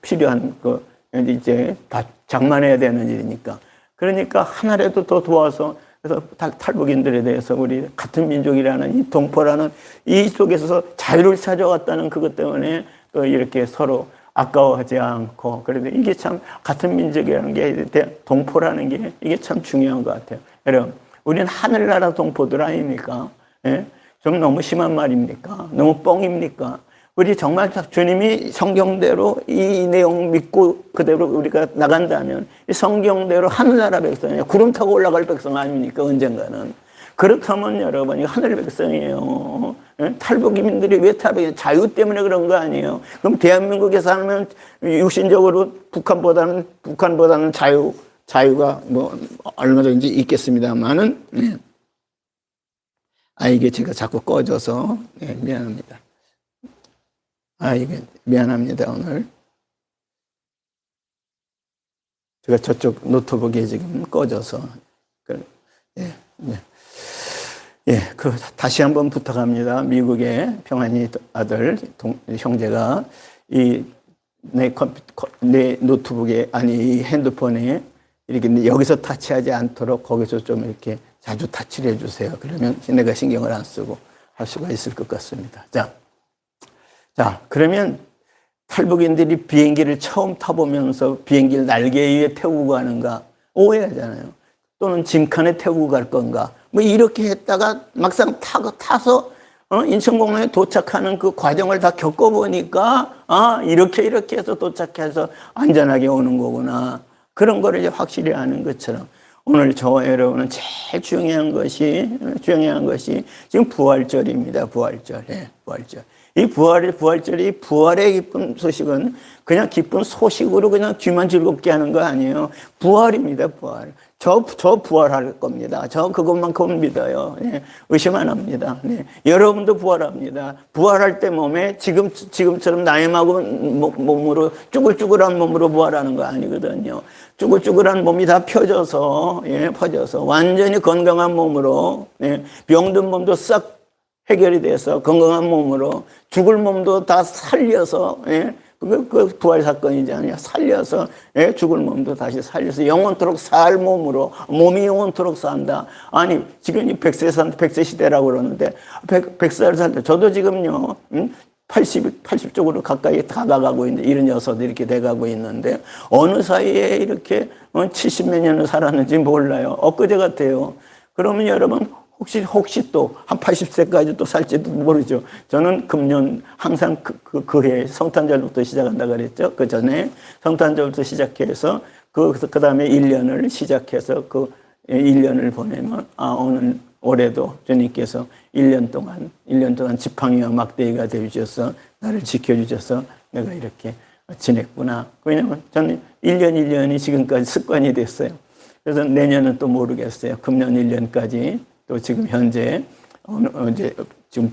필요한 거 이제 다 장만해야 되는 일이니까 그러니까 하나라도 더 도와서 그래서 탈북인들에 대해서 우리 같은 민족이라는 이 동포라는 이 속에서 자유를 찾아왔다는 그것 때문에 또 이렇게 서로 아까워하지 않고 그래도 이게 참 같은 민족이라는 게 동포라는 게 이게 참 중요한 것 같아요. 여러분 우리는 하늘나라 동포들 아닙니까? 예? 좀 너무 심한 말입니까? 너무 뻥입니까? 우리 정말 주님이 성경대로 이 내용 믿고 그대로 우리가 나간다면 이 성경대로 하늘나라 백성이에요. 구름 타고 올라갈 백성 아닙니까? 언젠가는. 그렇다면 여러분 이 하늘 백성이에요. 탈북민들이 왜 탈북이에요? 자유 때문에 그런 거 아니에요? 그럼 대한민국에 살면 육신적으로 북한보다는 자유가 뭐 얼마든지 있겠습니다만은 이게 제가 자꾸 꺼져서 미안합니다. 이게 미안합니다 오늘. 제가 저쪽 노트북에 지금 꺼져서 다시 한번 부탁합니다. 미국의 평안이 아들 형제가 내 노트북에 이 핸드폰에 이렇게 여기서 타치하지 않도록 거기서 좀 이렇게 자주 타치를 해주세요. 그러면 내가 신경을 안 쓰고 할 수가 있을 것 같습니다. 자, 그러면 탈북인들이 비행기를 처음 타보면서 비행기를 날개 위에 태우고 가는가 오해하잖아요. 또는 짐칸에 태우고 갈 건가 뭐 이렇게 했다가 막상 타서 인천공항에 도착하는 그 과정을 다 겪어보니까 이렇게 해서 도착해서 안전하게 오는 거구나. 그런 거를 이제 확실히 아는 것처럼 오늘 저와 여러분은 제일 중요한 것이 지금 부활절입니다. 부활절. 예, 부활절. 이 부활절이 부활의 기쁜 소식은 그냥 기쁜 소식으로 그냥 귀만 즐겁게 하는 거 아니에요. 부활입니다, 부활. 저 부활할 겁니다. 저 그것만큼 믿어요. 네, 의심 안 합니다. 네, 여러분도 부활합니다. 부활할 때 몸에 지금처럼 나이하고 몸으로 쭈글쭈글한 몸으로 부활하는 거 아니거든요. 쭈글쭈글한 몸이 다 펴져서 퍼져서 완전히 건강한 몸으로 병든 몸도 싹 해결이 돼서 건강한 몸으로 죽을 몸도 다 살려서 그 부활 사건이잖아요. 살려서 죽을 몸도 다시 살려서 영원토록 살 몸이 영원토록 산다. 아니 지금 이 100세 시대라고 그러는데 100살 살 때 저도 지금요 80 쪽으로 가까이 다가가고 있는데 76 이렇게 돼가고 있는데 어느 사이에 이렇게 70몇 년을 살았는지 몰라요. 엊그제 같아요. 그러면 여러분 혹시 또 한 80세까지 또 살지도 모르죠. 저는 금년 항상 해 성탄절부터 시작한다 그랬죠. 그 전에 성탄절부터 시작해서 그 다음에 1년을 시작해서 그 1년을 보내면 오늘 올해도 주님께서 1년 동안 지팡이와 막대기가 되어주셔서 나를 지켜주셔서 내가 이렇게 지냈구나. 왜냐하면 저는 1년이 지금까지 습관이 됐어요. 그래서 내년은 또 모르겠어요. 금년 1년까지 또 지금 현재 이제 지금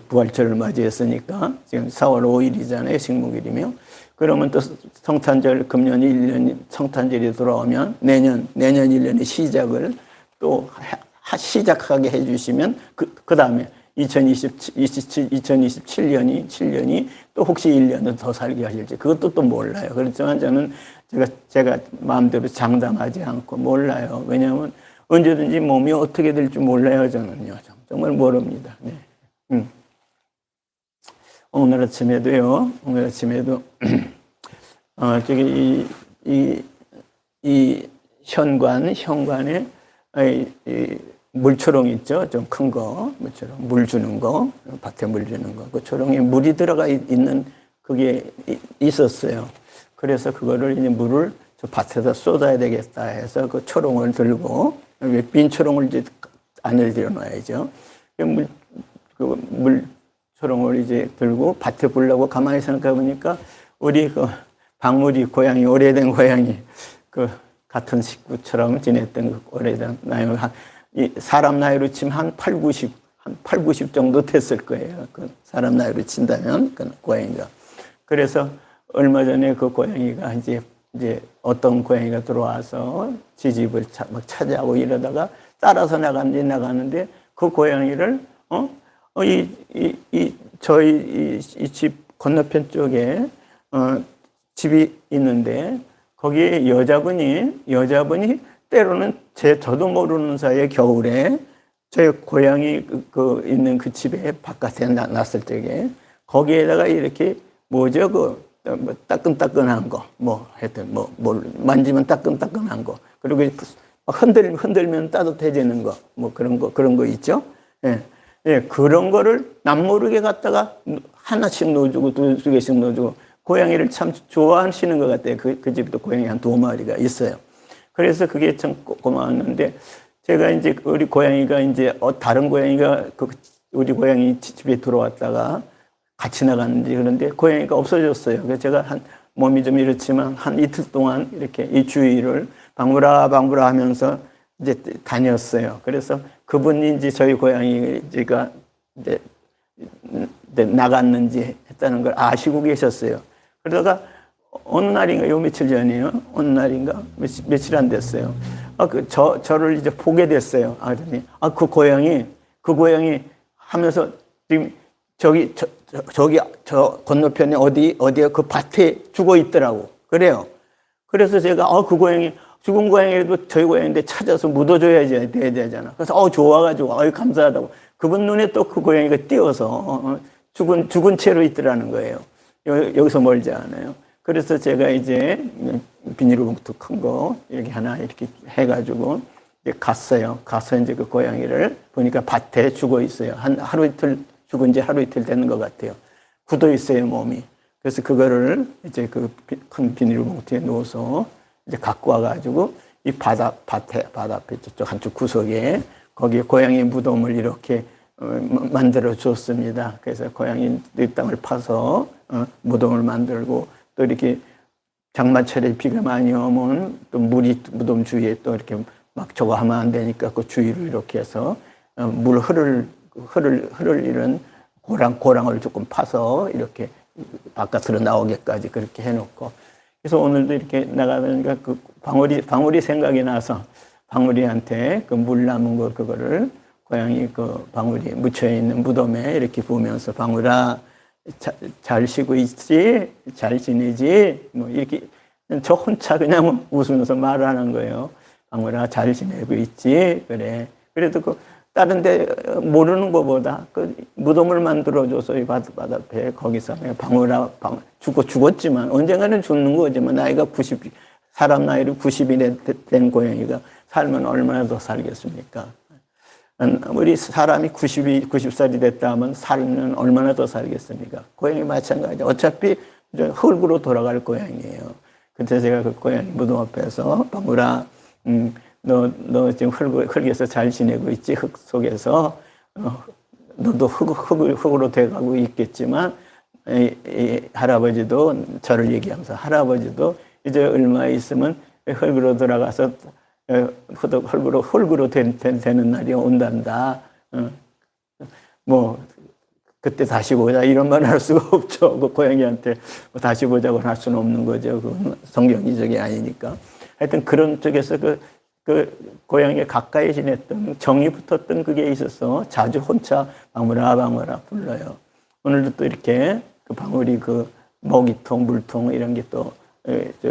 부활절을 맞이했으니까 지금 4월 5일이잖아요. 식목일이며. 그러면 또 성탄절 금년 1년 성탄절이 돌아오면 내년 1년의 시작을 또 시작하게 해주시면 그 다음에 2027년이 또 혹시 1년을 더 살게 하실지 그것도 또 몰라요. 그렇지만 저는 제가 마음대로 장담하지 않고 몰라요. 왜냐하면 언제든지 몸이 어떻게 될지 몰라요. 저는요. 정말 모릅니다. 네. 오늘 아침에도 저기 이 현관에 이 물초롱 있죠? 좀 큰 거, 물초롱, 물 주는 거, 밭에 물 주는 거. 그 초롱에 물이 들어가 있는 그게 있었어요. 그래서 그거를 이제 물을 저 밭에다 쏟아야 되겠다 해서 그 초롱을 들고 빈 초롱을 이제 안을 들여놔야죠. 물 초롱을 이제 들고 밭에 보려고 가만히 생각해 보니까 우리 그 박무리 고양이, 오래된 고양이, 그 같은 식구처럼 지냈던 그 오래된 나이, 사람 나이로 치면 한 80 정도 됐을 거예요. 그 사람 나이로 친다면 그 고양이가. 그래서 얼마 전에 그 고양이가 이제 어떤 고양이가 들어와서 지 집을 막 차지하고 이러다가 따라서 나가는데 그 고양이를 저희 이 집 건너편 쪽에 집이 있는데 거기에 여자분이 때로는 저도 모르는 사이에 겨울에 제 고양이 있는 그 집에 바깥에 놨을 적에 거기에다가 이렇게 뭐죠 뭐 따끈따끈한 거, 하여튼 만지면 따끈따끈한 거, 그리고 흔들면 따뜻해지는 거, 그런 거 있죠. 예, 그런 거를 남모르게 갖다가 하나씩 넣어주고 두 개씩 넣어주고 고양이를 참 좋아하시는 것 같아요. 그 집도 고양이 한 2마리가 있어요. 그래서 그게 참 고마웠는데 제가 이제 우리 고양이가 이제 다른 고양이가 우리 고양이 집에 들어왔다가 같이 나갔는지 그런데 고양이가 없어졌어요. 그래서 제가 몸이 좀 이렇지만 한 이틀 동안 이렇게 이 주위를 방불아 하면서 이제 다녔어요. 그래서 그분이 이제 저희 고양이가 이제 나갔는지 했다는 걸 아시고 계셨어요. 그러다가 어느 날인가, 요 며칠 전이에요. 어느 날인가, 며칠 안 됐어요. 저를 이제 보게 됐어요. 그러더니, 그 고양이 하면서 지금 저 건너편에 어디에 그 밭에 죽어 있더라고. 그래요. 그래서 제가 그 고양이 죽은 고양이라도 저희 고양이인데 찾아서 묻어줘야지 돼야 되잖아. 그래서 좋아가지고 감사하다고. 그분 눈에 또 그 고양이가 띄어서 죽은 채로 있더라는 거예요. 여기서 멀지 않아요. 그래서 제가 이제 비닐봉투 큰 거 이렇게 하나 이렇게 해가지고 갔어요. 가서 이제 그 고양이를 보니까 밭에 죽어 있어요. 하루 이틀 죽은 지 하루 이틀 되는 것 같아요. 굳어 있어요, 몸이. 그래서 그거를 이제 그 큰 비닐봉투에 넣어서 이제 갖고 와가지고 이 밭 앞에 저쪽 한쪽 구석에 거기에 고양이 무덤을 이렇게 만들어 줬습니다. 그래서 고양이 땅을 파서 무덤을 만들고 또 이렇게 장마철에 비가 많이 오면 또 물이 무덤 주위에 또 이렇게 막 저거 하면 안 되니까 그 주위로 이렇게 해서 물 흐를 이런 고랑을 조금 파서 이렇게 바깥으로 나오게까지 그렇게 해놓고 그래서 오늘도 이렇게 나가니까 그 방울이 생각이 나서 방울이한테 그 물 남은 거 그거를 고양이 그 방울이 묻혀 있는 무덤에 이렇게 부으면서 방울아 잘 쉬고 있지? 잘 지내지? 뭐 이렇게 저 혼자 그냥 웃으면서 말하는 거예요. 방울아 잘 지내고 있지? 그래. 그래도 그 다른 데 모르는 것보다 그 무덤을 만들어줘서 이 밭 앞에 거기서 방울아 죽었지만 언젠가는 죽는 거지만 나이가 90, 사람 나이로 90이 된 고양이가 살면 얼마나 더 살겠습니까? 우리 사람이 90살이 됐다 하면 살면 얼마나 더 살겠습니까? 고양이 마찬가지. 어차피 흙으로 돌아갈 고양이에요. 그때 제가 그 고양이 무덤 앞에서 방울아, 너 지금 흙에서 잘 지내고 있지? 흙 속에서 너도 흙으로 돼가고 있겠지만 이 할아버지도 저를 얘기하면서 할아버지도 이제 얼마 있으면 흙으로 돌아가서 흙으로 되는 날이 온단다. 뭐 그때 다시 보자 이런 말을 할 수가 없죠. 그 고양이한테 뭐 다시 보자고 할 수는 없는 거죠. 그건 성경이적이 아니니까. 하여튼 그런 쪽에서 그 고양이에 가까이 지냈던 정이 붙었던 그게 있어서 자주 혼자 방울아 불러요. 오늘도 또 이렇게 그 방울이 그 먹이통, 물통 이런 게 또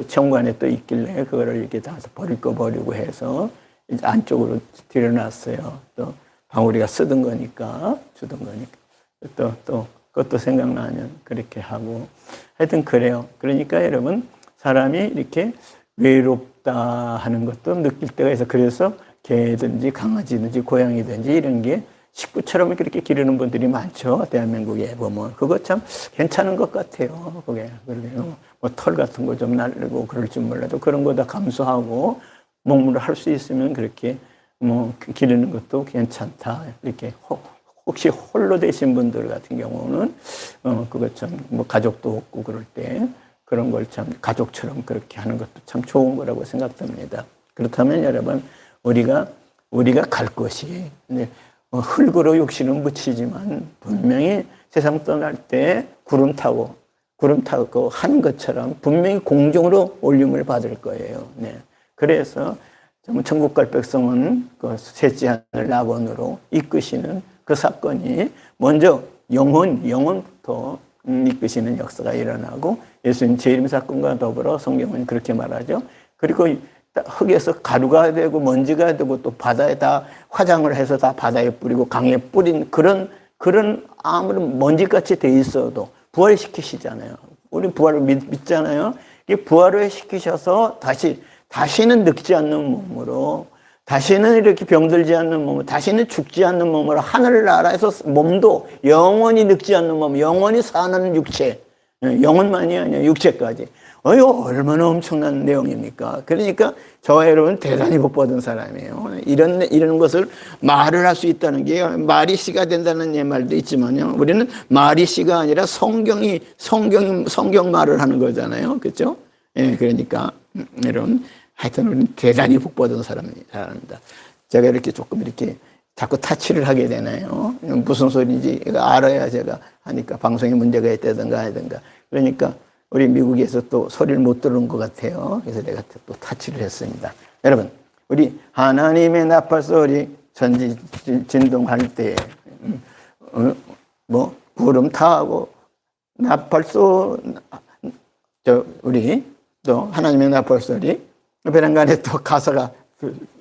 정관에 또 있길래 그거를 이렇게 다 버릴 거 버리고 해서 이제 안쪽으로 들여놨어요. 또 방울이가 쓰던 거니까 주던 거니까 또 그것도 생각나면 그렇게 하고 하여튼 그래요. 그러니까 여러분 사람이 이렇게 외롭다 하는 것도 느낄 때가 있어. 그래서 개든지 강아지든지 고양이든지 이런 게 식구처럼 그렇게 기르는 분들이 많죠. 대한민국에 보면 그거 참 괜찮은 것 같아요. 그게 뭐 털 같은 거 좀 날리고 그럴 줄 몰라도 그런 거 다 감수하고 먹물을 할 수 있으면 그렇게 뭐 기르는 것도 괜찮다. 이렇게 혹시 홀로 되신 분들 같은 경우는 그거 참 뭐 가족도 없고 그럴 때 그런 걸 참 가족처럼 그렇게 하는 것도 참 좋은 거라고 생각됩니다. 그렇다면 여러분 우리가 갈 것이 흙으로 육신은 묻히지만 분명히 세상 떠날 때 구름 타고 하는 것처럼 분명히 공중으로 올림을 받을 거예요. 네. 그래서 천국 갈 백성은 그 셋째 하늘 낙원으로 이끄시는 그 사건이 먼저 영혼부터 이끄시는 역사가 일어나고 예수님 재림 사건과 더불어 성경은 그렇게 말하죠. 그리고 흙에서 가루가 되고 먼지가 되고 또 바다에 다 화장을 해서 다 바다에 뿌리고 강에 뿌린 그런 아무런 먼지같이 돼 있어도 부활시키시잖아요. 우리 부활을 믿잖아요. 이 부활을 시키셔서 다시는 늙지 않는 몸으로 다시는 이렇게 병들지 않는 몸으로 다시는 죽지 않는 몸으로 하늘나라에서 몸도 영원히 늙지 않는 몸, 영원히 사는 육체, 영혼만이 아니라 육체까지. 얼마나 엄청난 내용입니까? 그러니까 저와 여러분 대단히 복받은 사람이에요. 이런 것을 말을 할 수 있다는 게 말이 씨가 된다는 말도 있지만요. 우리는 말이 씨가 아니라 성경 말을 하는 거잖아요. 그렇죠? 예, 그러니까 여러분 하여튼 우리는 대단히 복받은 사람입니다. 제가 이렇게 조금 이렇게 자꾸 타치를 하게 되나요? 무슨 소리인지 알아야 제가 하니까 방송에 문제가 있다든가 하든가. 그러니까 우리 미국에서 또 소리를 못 들은 것 같아요. 그래서 내가 또 타치를 했습니다. 여러분, 우리 하나님의 나팔 소리 전지 진동할 때, 구름 타고 나팔 우리 또 하나님의 나팔 소리 베란간에 또 가사가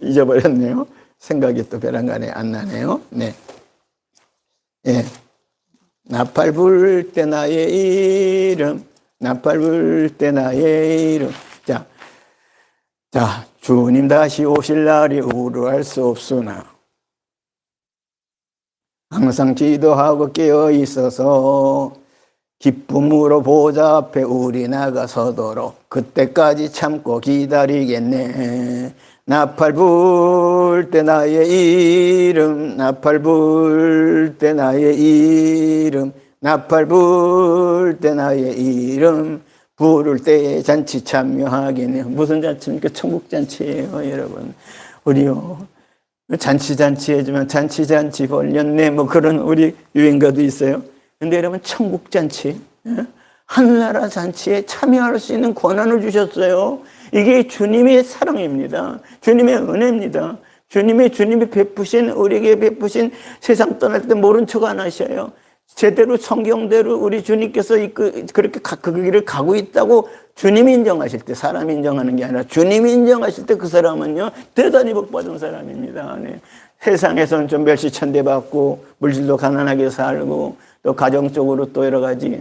잊어버렸네요. 생각이 또 베란간에 안 나네요. 네. 예. 나팔 불 때 나의 이름, 나팔 불 때 나의 이름. 자, 주님 다시 오실 날이 우려할 수 없으나 항상 기도하고 깨어 있어서 기쁨으로 보좌 앞에 우리 나가서도록 그때까지 참고 기다리겠네. 나팔 불 때 나의 이름, 나팔 불 때 나의 이름, 나팔 불 때 나의 이름, 부를 때 잔치 참여하겠네. 무슨 잔치입니까? 천국 잔치예요, 여러분. 우리요. 잔치 해주면 잔치 벌렸네. 뭐 그런 우리 유행가도 있어요. 근데 여러분, 천국 잔치, 하늘나라 잔치에 참여할 수 있는 권한을 주셨어요. 이게 주님의 사랑입니다. 주님의 은혜입니다. 주님이 베푸신, 우리에게 베푸신 세상 떠날 때 모른 척 안 하셔요. 제대로 성경대로 우리 주님께서 그렇게 그 길을 가고 있다고 주님이 인정하실 때, 사람이 인정하는 게 아니라 주님이 인정하실 때 그 사람은요, 대단히 복받은 사람입니다. 네. 세상에서는 좀 멸시천대받고, 물질도 가난하게 살고, 또 가정적으로 또 여러 가지,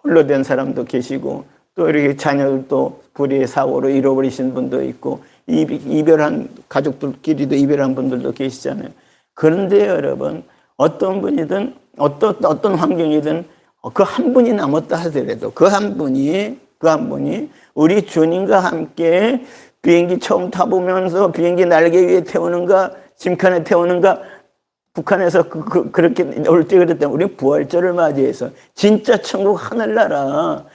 홀로 된 사람도 계시고, 또 이렇게 자녀들도 불의의 사고로 잃어버리신 분도 있고, 이별한 가족들끼리도 이별한 분들도 계시잖아요. 그런데 여러분, 어떤 분이든 어떤 환경이든 그 한 분이 남았다 하더라도 그 한 분이 우리 주님과 함께 비행기 처음 타보면서 비행기 날개 위에 태우는가 짐칸에 태우는가 북한에서 그렇게 올 때 그랬다. 우리 부활절을 맞이해서 진짜 천국 하늘나라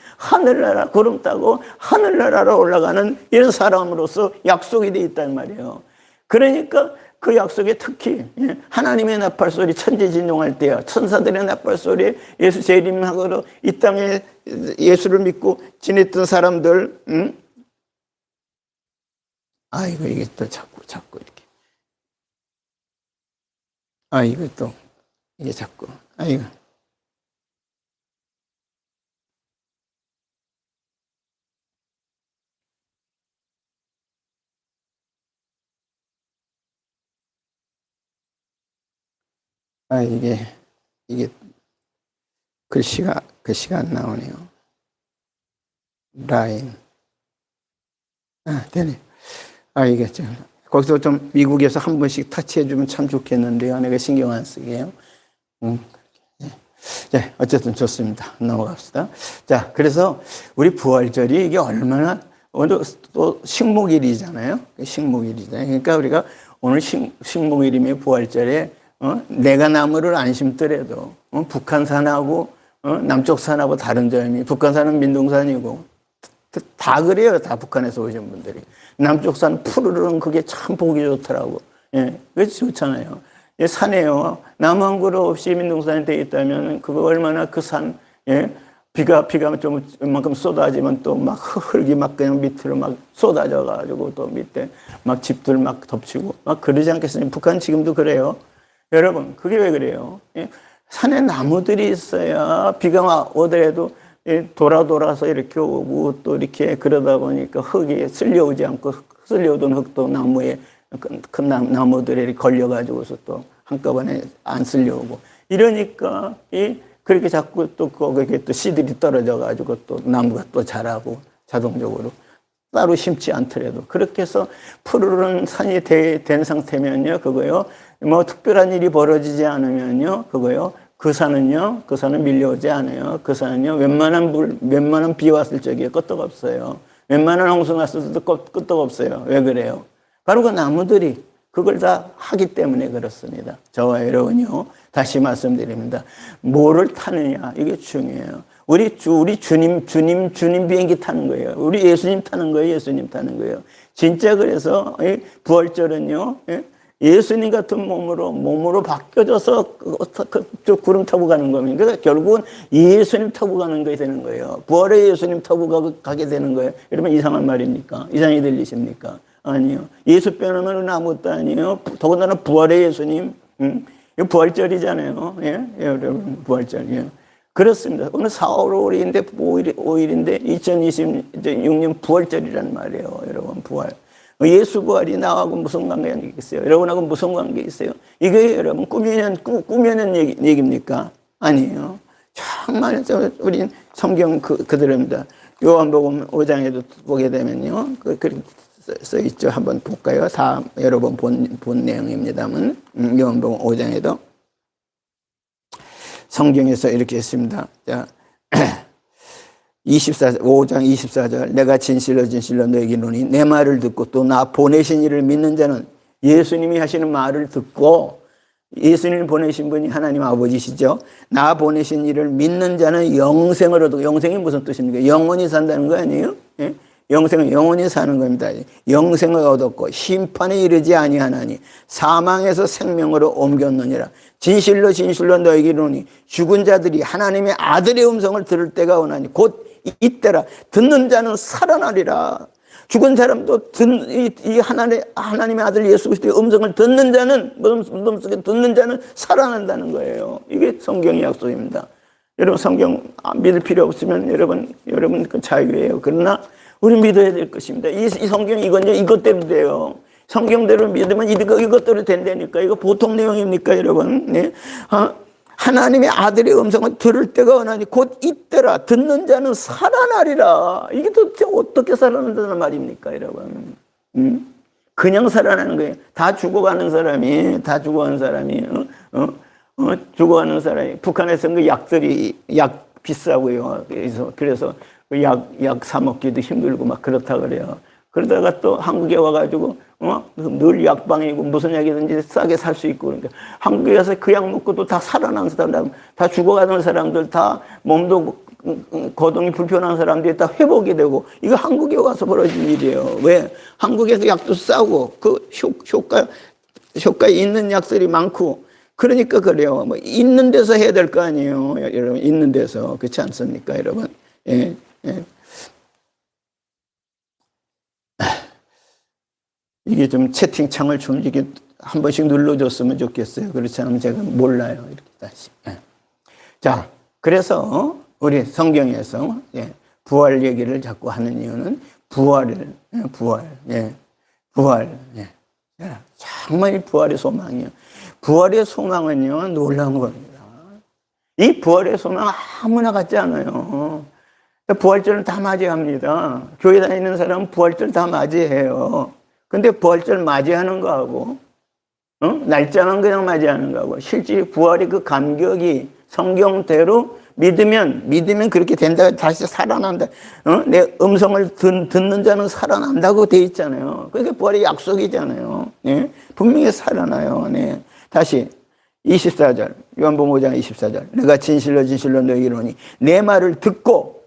구름 타고 하늘나라로 올라가는 이런 사람으로서 약속이 돼 있단 말이에요. 그러니까 그 약속에 특히 하나님의 나팔소리 천지진동할 때야, 천사들의 나팔소리에 예수 재림하고 이 땅에 예수를 믿고 지냈던 사람들, 아이고 이게 또 자꾸 이렇게, 아이고 또 이게 자꾸, 아이고. 이게 글씨가 안 나오네요. 라인. 되네. 이게 거기서 좀 미국에서 한 번씩 터치해주면 참 좋겠는데요. 내가 신경 안 쓰게요. 네, 어쨌든 좋습니다. 넘어갑시다. 자, 그래서 우리 부활절이 이게 얼마나, 오늘 또 식목일이잖아요. 식목일이잖아요. 그러니까 우리가 오늘 식목일이면 부활절에 내가 나무를 안 심더라도 북한산하고 남쪽산하고 다른 점이, 북한산은 민둥산이고 다 그래요. 다 북한에서 오신 분들이. 남쪽산 푸르른 그게 참 보기 좋더라고. 예, 그게 좋잖아요. 예, 산에요. 나무 한 그루 없이 민둥산이 돼 있다면 그거 얼마나 그 산, 예, 비가 좀 이만큼 쏟아지면 또 막 흙이 막 그냥 밑으로 막 쏟아져 가지고 또 밑에 막 집들 막 덮치고 막 그러지 않겠습니까? 북한 지금도 그래요. 여러분, 그게 왜 그래요? 산에 나무들이 있어야 비가 오더라도 돌아서 이렇게 오고 또 이렇게 그러다 보니까 흙이 쓸려오지 않고 쓸려오던 흙도 나무에 큰 나무들에 걸려가지고서 또 한꺼번에 안 쓸려오고 이러니까 그렇게 자꾸 또 거기에 또 씨들이 떨어져가지고 또 나무가 또 자라고 자동적으로 따로 심지 않더라도 그렇게 해서 푸르른 산이 된 상태면요, 그거요. 뭐 특별한 일이 벌어지지 않으면요, 그거요. 그 산은 밀려오지 않아요. 그 산은요, 웬만한 비 왔을 적에 끄떡없어요. 웬만한 홍수 났을 때도 끄떡없어요. 왜 그래요? 바로 그 나무들이 그걸 다 하기 때문에 그렇습니다. 저와 여러분요, 다시 말씀드립니다. 뭐를 타느냐, 이게 중요해요. 우리 주님 비행기 타는 거예요. 우리 예수님 타는 거예요. 진짜 그래서 부활절은요, 예수님 같은 몸으로 바뀌어져서 저 구름 타고 가는 겁니다. 그러니까 결국은 예수님 타고 가는 게 되는 거예요. 부활의 예수님 타고 가게 되는 거예요. 여러분, 이상한 말입니까? 이상이 들리십니까? 아니요. 예수 빼놓으면 아무것도 아니에요. 더군다나 부활의 예수님, 이거 부활절이잖아요. 예, 여러분, 부활절이요. 그렇습니다. 오늘 4월 5일인데 2026년 부활절이란 말이에요, 여러분. 부활. 예수 부활이 나하고 무슨 관계가 있겠어요? 여러분하고 무슨 관계 있어요? 이게 여러분 꾸며낸 얘기입니까? 아니에요. 정말 우리 성경 그대로입니다. 요한복음 5장에도 보게 되면요. 그렇게 써 있죠. 한번 볼까요? 다 여러 번 본 내용입니다만 요한복음 5장에도 성경에서 이렇게 했습니다. 자, 5장 24절 내가 진실로 너에게 이르노니 내 말을 듣고 또 나 보내신 이를 믿는 자는 예수님이 하시는 말을 듣고 예수님을 보내신 분이 하나님 아버지시죠. 나 보내신 이를 믿는 자는 영생을 얻고 영생이 무슨 뜻입니까? 영원히 산다는 거 아니에요? 예? 영생은 영원히 사는 겁니다. 영생을 얻었고 심판에 이르지 아니하나니 사망에서 생명으로 옮겼느니라. 진실로 너에게 이르노니 죽은 자들이 하나님의 아들의 음성을 들을 때가 오나니 곧 이때라. 듣는 자는 살아나리라. 죽은 사람도 이 하나님의 아들 예수 그리스도의 음성을 듣는 자는 마음속에 듣는 자는 살아난다는 거예요. 이게 성경의 약속입니다. 여러분 성경 믿을 필요 없으면 여러분 그 자유예요. 그러나 우리 믿어야 될 것입니다. 이 성경 이것대로 돼요. 성경대로 믿으면 이것대로 된다니까. 이거 보통 내용입니까, 여러분? 네. 하나님의 아들의 음성을 들을 때가 오나니 곧 이때라. 듣는 자는 살아나리라. 이게 도대체 어떻게 살아난다는 말입니까, 여러분? 그냥 살아나는 거예요. 다 죽어가는 사람이 북한에서 그 약 비싸고요. 그래서 그 약 사 먹기도 힘들고 막 그렇다 그래요. 그러다가 또 한국에 와가지고 늘 약방이고 무슨 약이든지 싸게 살 수 있고 그러니까 한국에 가서 그 약 먹고도 다 살아난 사람, 다 죽어가는 사람들, 다 몸도 거동이 불편한 사람들이 다 회복이 되고 이거 한국에 와서 벌어진 일이에요. 왜? 한국에서 약도 싸고 그 효과 있는 약들이 많고 그러니까 그래요. 뭐 있는 데서 해야 될 거 아니에요, 여러분. 있는 데서 그렇지 않습니까, 여러분? 예. 이게 좀 채팅창을 좀 이게 한 번씩 눌러줬으면 좋겠어요. 그렇지 않으면 제가 몰라요. 이렇게 다시. 자, 그래서 우리 성경에서 부활 얘기를 자꾸 하는 이유는 부활. 정말 부활의 소망이에요. 부활의 소망은요, 놀라운 겁니다. 이 부활의 소망 아무나 같지 않아요. 부활절은 다 맞이합니다. 교회 다니는 사람은 부활절 다 맞이해요. 근데 부활절 맞이하는 거하고, 날짜는 그냥 맞이하는 거하고, 실제 부활의 그 감격이 성경대로 믿으면 그렇게 된다, 다시 살아난다. 내 음성을 듣는 자는 살아난다고 돼 있잖아요. 그게 부활의 약속이잖아요. 네? 분명히 살아나요. 네. 다시 24절, 요한복음 5장 24절. 내가 진실로 너에게 이르노니 내 말을 듣고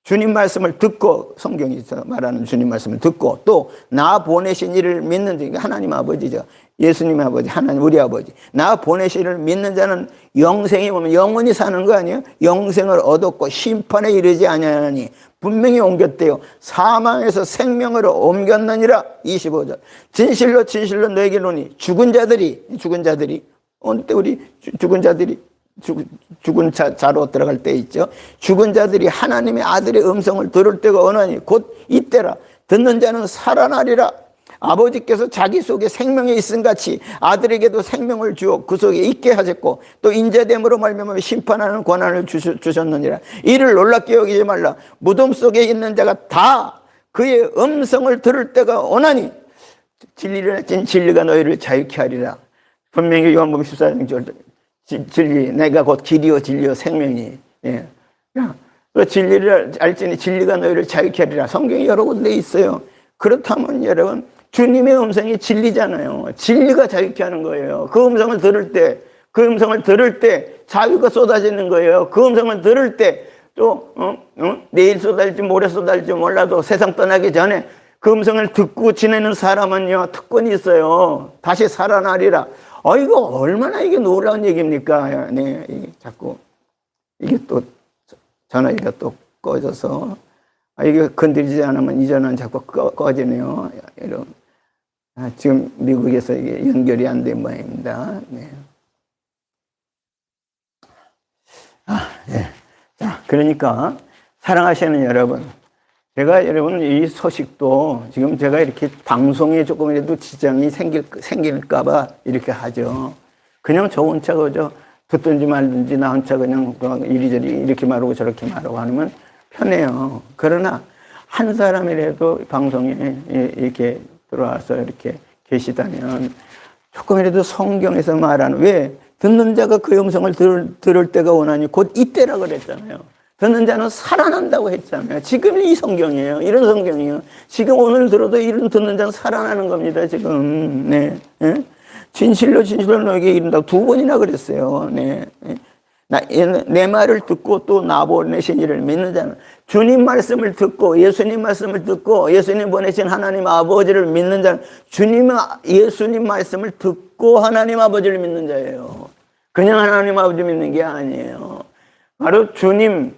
주님 말씀을 듣고 성경에서 말하는 주님 말씀을 듣고 또 나 보내신 이를 믿는 자, 하나님 아버지죠. 예수님 아버지, 하나님 우리 아버지. 나 보내신 이를 믿는 자는 영생이 오면 영원히 사는 거 아니에요? 영생을 얻었고 심판에 이르지 아니하니 분명히 옮겼대요. 사망에서 생명으로 옮겼느니라. 25절. 진실로 너에게 이르노니 죽은 자들이 오늘 때 우리 죽은 자로 들어갈 때 있죠. 죽은 자들이 하나님의 아들의 음성을 들을 때가 오나니 곧 이때라. 듣는 자는 살아나리라. 아버지께서 자기 속에 생명이 있음 같이 아들에게도 생명을 주어 그 속에 있게 하셨고 또 인자됨으로 말미암아 심판하는 권한을 주셨느니라. 이를 놀랍게 여기지 말라. 무덤 속에 있는 자가 다 그의 음성을 들을 때가 오나니 진리가 너희를 자유케 하리라. 분명히 요한복음 14장 진리, 내가 곧 길이요 진리요 생명이. 예. 그 진리를 알지니 진리가 너희를 자유케 하리라. 성경이 여러 군데 있어요. 그렇다면 여러분 주님의 음성이 진리잖아요. 진리가 자유케 하는 거예요. 그 음성을 들을 때 자유가 쏟아지는 거예요. 그 음성을 들을 때 또 내일 쏟아질지 모레 쏟아질지 몰라도 세상 떠나기 전에 그 음성을 듣고 지내는 사람은요 특권이 있어요. 다시 살아나리라. 이거 얼마나 이게 놀라운 얘기입니까? 네, 자꾸 이게 또 전화기가 또 꺼져서 이게 건드리지 않으면 이전은 자꾸 꺼지네요. 여러분, 지금 미국에서 이게 연결이 안 된 모양입니다. 네. 자, 그러니까 사랑하시는 여러분, 제가 여러분 이 소식도 지금 제가 이렇게 방송에 조금이라도 지장이 생길까봐 이렇게 하죠. 그냥 저 혼자 그저 듣든지 말든지 나 혼자 그냥 이리저리 이렇게 말하고 저렇게 말하고 하면 편해요. 그러나 한 사람이라도 방송에 이렇게 들어와서 이렇게 계시다면 조금이라도 성경에서 말하는, 왜 듣는 자가 그 영성을 들을 때가 오나니 곧 이때라 그랬잖아요. 듣는 자는 살아난다고 했잖아요. 지금 이 성경이에요. 이런 성경이에요. 지금 오늘 들어도 이런 듣는 자는 살아나는 겁니다. 지금. 네. 네? 진실로 너에게 이른다고 2번이나 그랬어요. 네. 내 말을 듣고 또 나 보내신 이를 믿는 자는, 주님 말씀을 듣고 예수님 말씀을 듣고 예수님 보내신 하나님 아버지를 믿는 자는, 예수님 말씀을 듣고 하나님 아버지를 믿는 자예요. 그냥 하나님 아버지 믿는 게 아니에요. 바로 주님,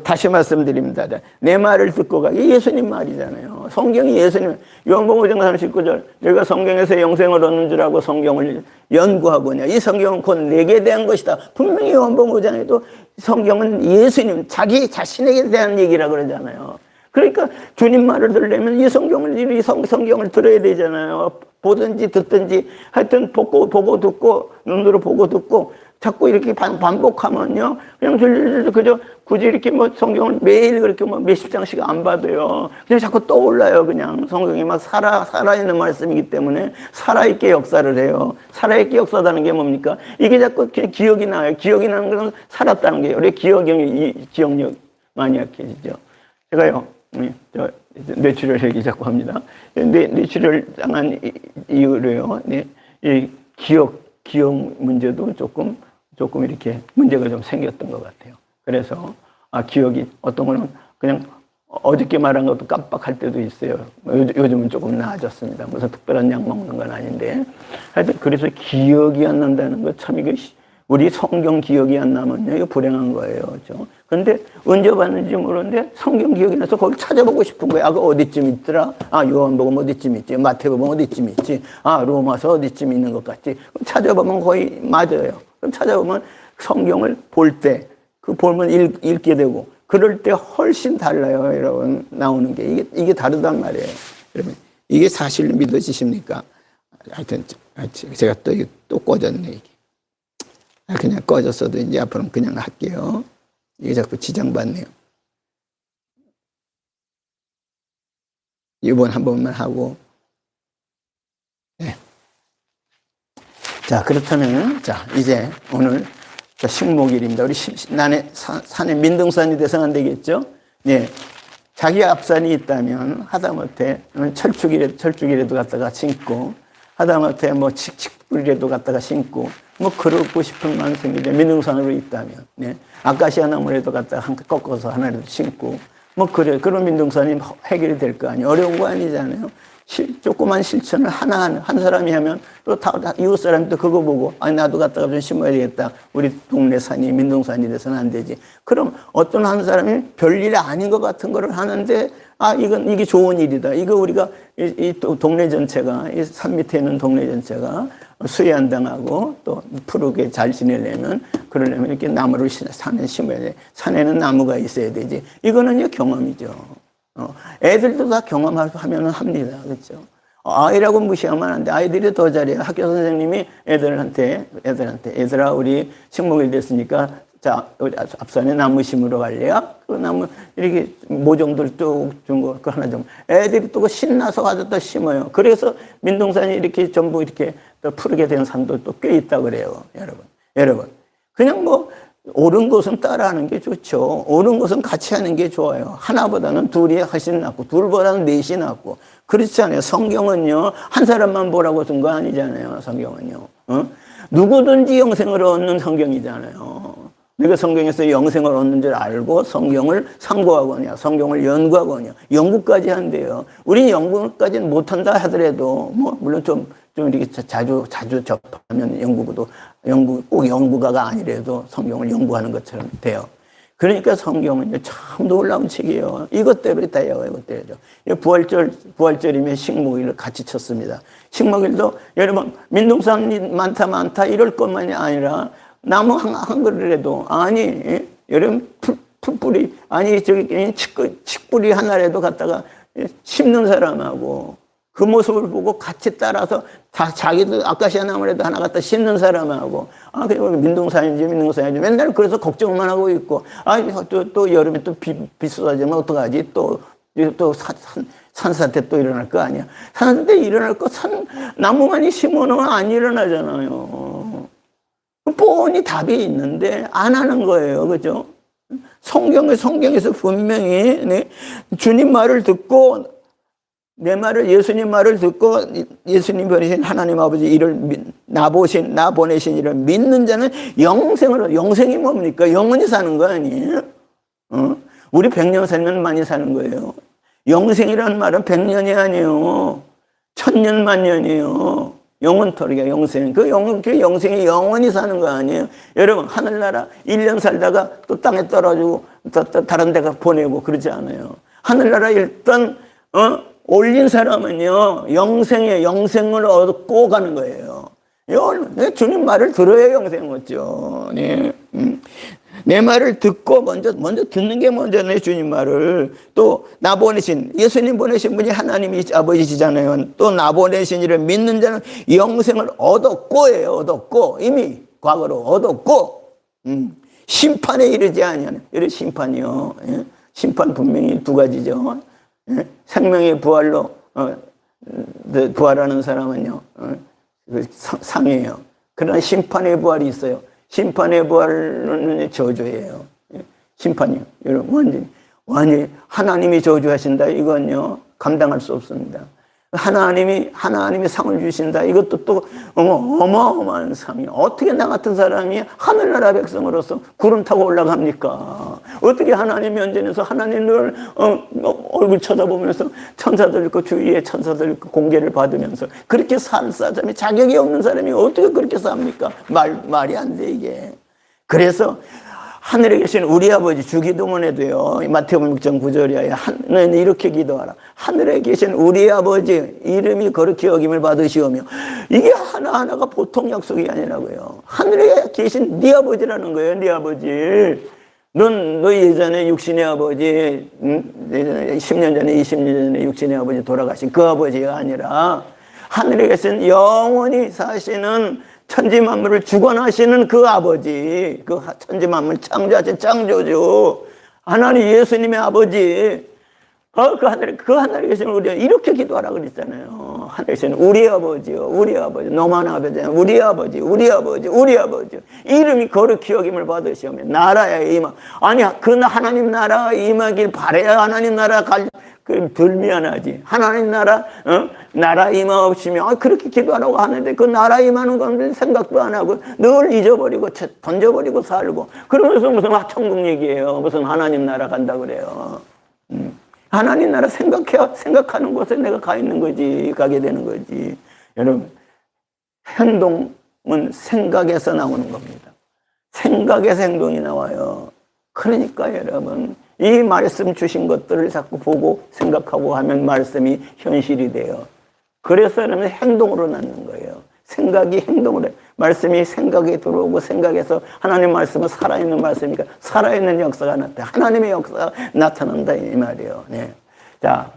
다시 말씀드립니다. 내 말을 듣고 가. 이게 예수님 말이잖아요. 성경이 예수님. 요한복음 5장 39절. 내가 성경에서 영생을 얻는 줄 알고 성경을 연구하고냐. 이 성경은 곧 내게 대한 것이다. 분명히 요한복음 5장에도 성경은 예수님, 자기 자신에게 대한 얘기라 그러잖아요. 그러니까 주님 말을 들으려면 이 성경을 들어야 되잖아요. 보든지 듣든지 하여튼 보고 듣고, 눈으로 보고 듣고 자꾸 이렇게 반복하면요, 그냥 그저 굳이 이렇게 뭐 성경을 매일 그렇게 뭐 몇십 장씩 안 봐도요, 그냥 자꾸 떠올라요. 그냥 성경이 막 살아있는 말씀이기 때문에 살아있게 역사를 해요. 살아있게 역사하다는 게 뭡니까? 이게 자꾸 그냥 기억이 나요. 기억이 나는 건 살았다는 거예요. 우리 기억력 많이 약해지죠. 제가요, 뇌출혈 얘기 자꾸 합니다. 뇌출혈 당한 이후로요, 이 기억 문제도 조금 이렇게 문제가 좀 생겼던 것 같아요. 그래서, 기억이 어떤 거는 그냥 어저께 말한 것도 깜빡할 때도 있어요. 요즘은 조금 나아졌습니다. 무슨 특별한 약 먹는 건 아닌데. 하여튼, 그래서 기억이 안 난다는 거 참 이게, 우리 성경 기억이 안 나면요, 이거 불행한 거예요. 그죠? 근데 언제 봤는지 모르는데 성경 기억이 나서 거기 찾아보고 싶은 거예요. 그 어디쯤 있더라? 요한복음 어디쯤 있지? 마태복음 어디쯤 있지? 로마서 어디쯤 있는 것 같지? 찾아보면 거의 맞아요. 그럼 찾아보면 성경을 볼 때, 보면 읽게 되고, 그럴 때 훨씬 달라요, 여러분. 나오는 게. 이게 다르단 말이에요. 여러분, 이게 사실 믿어지십니까? 하여튼, 제가 또 꺼졌네, 이게. 그냥 꺼졌어도 이제 앞으로는 그냥 할게요. 이게 자꾸 지장받네요. 이번 한 번만 하고. 네. 자, 그렇다면, 이제 오늘 식목일입니다. 우리 산에 민둥산이 돼서는 안 되겠죠? 네. 자기 앞산이 있다면 하다못해 철쭉이라도 갖다가 심고, 하다못해 뭐 칡뿌리라도 갖다가 심고, 뭐 그러고 싶은 마음이 생기죠. 민둥산으로 있다면. 네. 아카시아 나무라도 갖다가 꺾어서 하나라도 심고, 뭐 그런 민둥산이 해결이 될 거 아니에요. 어려운 거 아니잖아요. 조그만 실천을 한 사람이 하면 또 이웃 사람이 또 그거 보고, 나도 갖다가 좀 심어야 되겠다. 우리 동네 산이 민둥산이 돼서는 안 되지. 그럼 어떤 한 사람이 별일 아닌 것 같은 거를 하는데, 이게 좋은 일이다. 이거 우리가 이 동네 전체가, 이 산 밑에 있는 동네 전체가 수해 안 당하고 또 푸르게 잘 지내려면, 그러려면 이렇게 나무를 산에 심어야 돼. 산에는 나무가 있어야 되지. 이거는 경험이죠. 애들도 다 경험하면 합니다. 그렇죠? 아이라고 무시하면 안 돼. 아이들이 더 잘해요. 학교 선생님이 애들아, 우리 식목일 됐으니까, 우리 앞산에 나무 심으러 갈래요? 그 나무, 이렇게 모종들 쭉 준 거, 그 하나 좀. 애들이 또 신나서 가서 또 심어요. 그래서 민둥산이 이렇게 전부 이렇게 또 푸르게 된 산도 또 꽤 있다 그래요. 여러분. 그냥 뭐, 옳은 것은 따라하는 게 좋죠. 옳은 것은 같이 하는 게 좋아요. 하나보다는 둘이 훨씬 낫고, 둘보다는 넷이 낫고. 그렇지 않아요. 성경은요, 한 사람만 보라고 쓴 거 아니잖아요. 성경은요. 누구든지 영생을 얻는 성경이잖아요. 내가 성경에서 영생을 얻는 줄 알고 성경을 상고하거냐, 성경을 연구하거냐, 연구까지 한대요. 우리는 연구까지는 못한다 하더라도, 물론 좀 이렇게 자주 접하면 꼭 연구가가 아니라도 성경을 연구하는 것처럼 돼요. 그러니까 성경은 참 놀라운 책이에요. 이것대로 다요, 이것대로죠. 부활절이면 식목일을 같이 쳤습니다. 식목일도 여러분, 민둥산이 많다 이럴 것만이 아니라 나무 한 그루라도, 여러분, 풋뿌리, 아니, 저기, 칡뿌리 하나라도 갖다가 심는 사람하고 그 모습을 보고 같이 따라서 다 자기도 아카시아 나무라도 하나 갖다 심는 사람하고, 아, 그리고 민둥산인지 맨날 그래서 걱정만 하고 있고, 아, 또 여름에 또 비 쏟아지면 어떡하지? 또 산사태 또 일어날 거 아니야. 산사태 일어날 거 나무만이 심어놓으면 안 일어나잖아요. 뻔히 답이 있는데 안 하는 거예요. 그죠? 성경에서 분명히, 네, 주님 말을 듣고 예수님 말을 듣고 예수님 보내신 하나님 아버지 나 보내신 이를 믿는 자는 영생이 뭡니까? 영원히 사는 거 아니에요? 우리 100년 살면 많이 사는 거예요. 영생이라는 말은 100년이 아니에요. 1000년 만년이에요. 영원토리가 영생. 그 영생이 영원히 사는 거 아니에요? 여러분, 하늘나라 1년 살다가 또 땅에 떨어지고 다른 데가 보내고 그러지 않아요. 하늘나라 일단 올린 사람은요, 영생을 얻고 가는 거예요. 주님 말을 들어야 영생 얻죠. 네. 내 말을 듣고 먼저 듣는 게 먼저네, 주님 말을. 또 나 보내신, 예수님 보내신 분이 하나님이 아버지시잖아요. 또 나 보내신 이를 믿는 자는 영생을 얻었고, 이미 과거로 얻었고, 심판에 이르지 아니하는, 이런 심판이요. 예? 심판 분명히 두 가지죠. 예? 생명의 부활로 부활하는 사람은요, 상이에요. 그러나 심판의 부활이 있어요. 심판의 부활은 저주예요. 심판이요. 여러분, 완전히 하나님이 저주하신다. 이건요, 감당할 수 없습니다. 하나님이 상을 주신다. 이것도 또 어마어마한 상이에요. 어떻게 나 같은 사람이 하늘나라 백성으로서 구름 타고 올라갑니까? 어떻게 하나님 면전에서 하나님을 얼굴 쳐다보면서 천사들 있고 주위에 천사들 있고 공개를 받으면서 그렇게 살 사람이, 자격이 없는 사람이 어떻게 그렇게 삽니까? 말이 안 돼, 이게. 그래서 하늘에 계신 우리 아버지, 주기도문에도요, 마태복음 6장 9절이야. 너희는 이렇게 기도하라. 하늘에 계신 우리 아버지 이름이 거룩히 여김을 받으시오며. 이게 하나하나가 보통 약속이 아니라고요. 하늘에 계신 네 아버지라는 거예요. 네 아버지. 너 예전에 육신의 아버지, 예전에 10년 전에 20년 전에 육신의 아버지 돌아가신 그 아버지가 아니라 하늘에 계신 영원히 사시는 천지 만물을 주관하시는 그 아버지, 그 천지 만물 창조하신 창조주, 하나님 예수님의 아버지, 그 하늘에 계시는 우리, 이렇게 기도하라 그랬잖아요. 하늘에 계시는 우리 아버지요, 우리 아버지, 너만 아버지, 우리 아버지, 우리 아버지, 우리 아버지. 이름이 거룩히 여김을 받으시오며 나라에 임하. 아니, 그 하나님 나라가 임하길 바라야 하나님 나라 덜 미안하지. 하나님 나라 임하 없으면 그렇게 기도하라고 하는데 그 나라 임하는 건 생각도 안 하고 늘 잊어버리고 던져버리고 살고 그러면서 무슨 천국 얘기예요. 무슨 하나님 나라 간다 그래요. 하나님 나라 생각하는 곳에 내가 가 있는 거지, 가게 되는 거지. 여러분, 행동은 생각에서 나오는 겁니다. 생각에서 행동이 나와요. 그러니까 여러분, 이 말씀 주신 것들을 자꾸 보고 생각하고 하면 말씀이 현실이 돼요. 그래서 여러분 행동으로 낳는 거예요. 생각이 행동으로, 말씀이 생각에 들어오고 생각에서 하나님 말씀은 살아있는 말씀이니까 살아있는 역사가 나타나, 하나님의 역사가 나타난다 이 말이에요. 네. 자,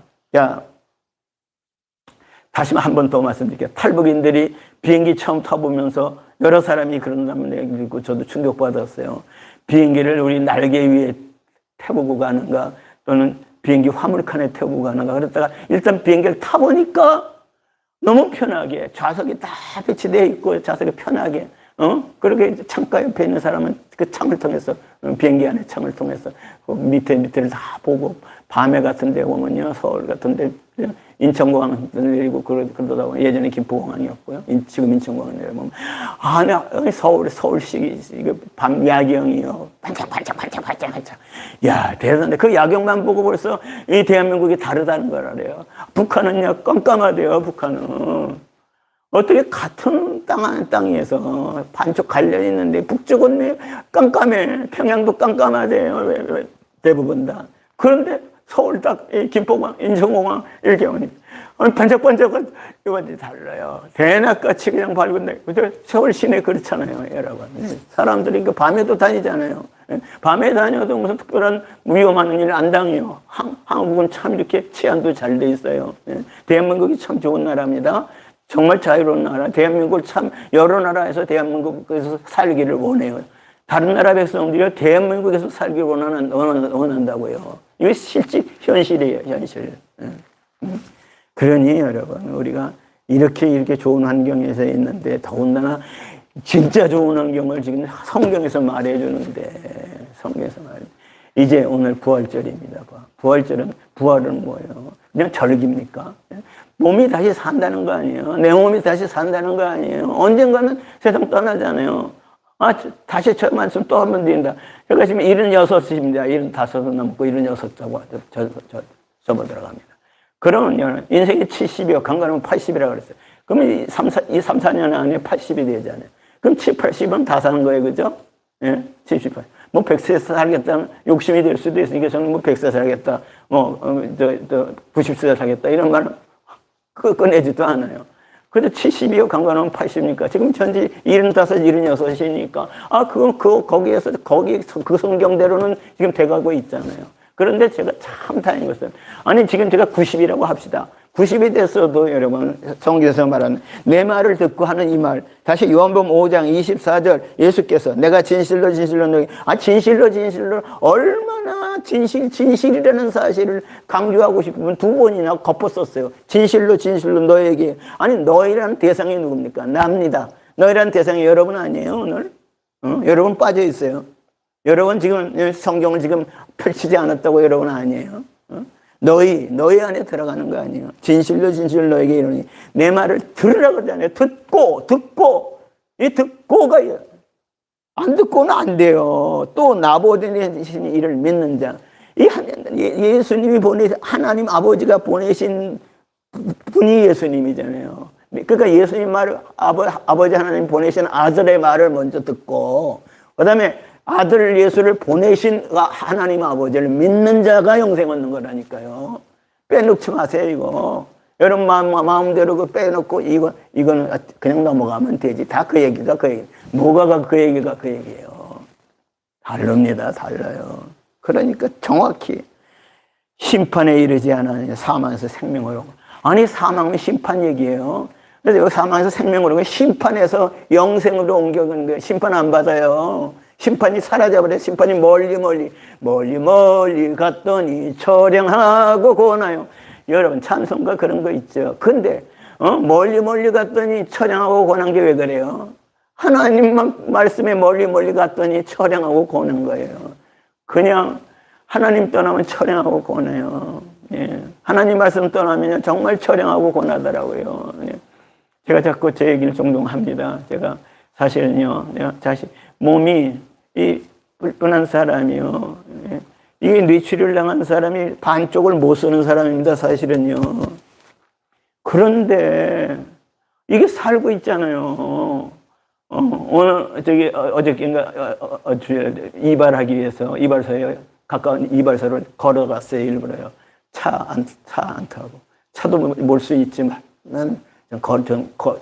다시 한 번 더 말씀드릴게요. 탈북인들이 비행기 처음 타보면서 여러 사람이 그런다는 얘기 듣고 저도 충격받았어요. 비행기를 우리 날개 위에 태우고 가는가 또는 비행기 화물칸에 태우고 가는가 그랬다가 일단 비행기를 타보니까 너무 편하게 좌석이 다 배치되어 있고 좌석이 편하게 그렇게 창가 옆에 있는 사람은 그 창을 통해서 비행기 안에 창을 통해서 그 밑에를 다 보고 밤에 같은 데 보면요 서울 같은 데 인천공항 내리고 그러다 보면 예전에 김포공항이었고요. 지금 인천공항 내려보면 서울시 이게 밤 야경이요. 반짝반짝. 야, 대단한데 그 야경만 보고 벌써 이 대한민국이 다르다는 걸 알아요. 북한은요 깜깜하대요. 북한은 어떻게 같은 땅에서 반쪽 갈려 있는데 북쪽은 깜깜해. 평양도 깜깜하대요. 대부분 다. 그런데 서울 딱 김포공항, 인천공항 이렇게 오니까 반짝반짝한 이번이 달라요. 대낮같이 그냥 밝은데 서울 시내 그렇잖아요, 여러분. 사람들이 그 밤에도 다니잖아요. 밤에 다녀도 무슨 특별한 위험한 일 안 당해요. 한국은 참 이렇게 치안도 잘 돼 있어요. 대한민국이 참 좋은 나라입니다. 정말 자유로운 나라. 대한민국을 참 여러 나라에서 대한민국에서 살기를 원해요. 다른 나라 백성들이 대한민국에서 살기를 원한다고요. 이게 실제 현실이에요, 현실. 그러니 여러분, 우리가 이렇게 좋은 환경에서 있는데 더군다나 진짜 좋은 환경을 지금 성경에서 말해주는데, 성경에서 말해. 이제 오늘 부활절입니다. 부활은 뭐예요? 그냥 절기입니까? 몸이 다시 산다는 거 아니에요? 내 몸이 다시 산다는 거 아니에요? 언젠가는 세상 떠나잖아요. 다시 저 말씀 또 한 번 드린다. 제가 지금 76입니다. 75은 넘고 76 접어 들어갑니다. 그러면 인생이 70이요. 강간하면 80이라고 그랬어요. 그러면 이 3, 4년 안에 80이 되잖아요. 그럼 7, 80은 다 사는 거예요. 그죠? 예? 70, 80. 뭐 100세 살겠다는 욕심이 될 수도 있으니까 저는 뭐 100세 살겠다, 90세 살겠다 이런 말은 꺼내지도 않아요. 그래도 70이요. 강간하면 80이니까 지금 현재 75, 76이니까 거기에서 그 성경대로는 지금 돼가고 있잖아요. 그런데 제가 참 다행인 것은 지금 제가 90이라고 합시다. 90이 됐어도 여러분 성경에서 말하는 내 말을 듣고 하는 이 말, 다시 요한복음 5장 24절 예수께서 내가 진실로 너에게 진실로 얼마나 진실이라는 사실을 강조하고 싶으면 두 번이나 겉었었어요. 진실로 너에게. 너희라는 대상이 누굽니까? 납니다. 너희라는 대상이 여러분 아니에요 오늘? 여러분 빠져 있어요. 여러분 지금 성경을 지금 펼치지 않았다고 여러분 아니에요? 너희 안에 들어가는 거 아니에요? 진실로 너에게 이르노니 내 말을 들으라고 그러잖아요. 이 듣고가 안 듣고는 안 돼요. 또 나보내신 이를 믿는 자. 예수님이 하나님 아버지가 보내신 분이 예수님이잖아요. 그러니까 예수님 말을 아버지 하나님 보내신 아들의 말을 먼저 듣고 그다음에 아들 예수를 보내신 하나님 아버지를 믿는 자가 영생 얻는 거라니까요. 빼놓지 마세요, 이거. 여러분 마음대로 빼놓고 이거는 그냥 넘어가면 되지. 다 그 얘기가 그 얘기. 뭐가 그 얘기가 그 얘기예요. 다릅니다, 달라요. 그러니까 정확히 심판에 이르지 않으니 사망에서 생명으로. 사망은 심판 얘기예요. 그래서 여기 사망에서 생명으로 심판에서 영생으로 옮겨가는 거예요. 심판 안 받아요. 심판이 사라져버려. 심판이 멀리 갔더니 처량하고 고나요. 여러분 찬송가 그런 거 있죠. 근데 멀리 갔더니 처량하고 고난 게 왜 그래요? 하나님만 말씀에 멀리 갔더니 처량하고 고난 거예요. 그냥 하나님 떠나면 처량하고 고나요. 예. 하나님 말씀 떠나면 정말 처량하고 고나더라고요. 예. 제가 자꾸 제 얘기를 종종 합니다. 제가 사실은요, 몸이 이 불편한 사람이요. 이게 뇌출혈 당한 사람이 반쪽을 못 쓰는 사람입니다, 사실은요. 그런데 이게 살고 있잖아요. 오늘 어저께인가 이발하기 위해서 가까운 이발소를 걸어갔어요, 일부러요. 차 안 타고. 차도 몰 수 있지만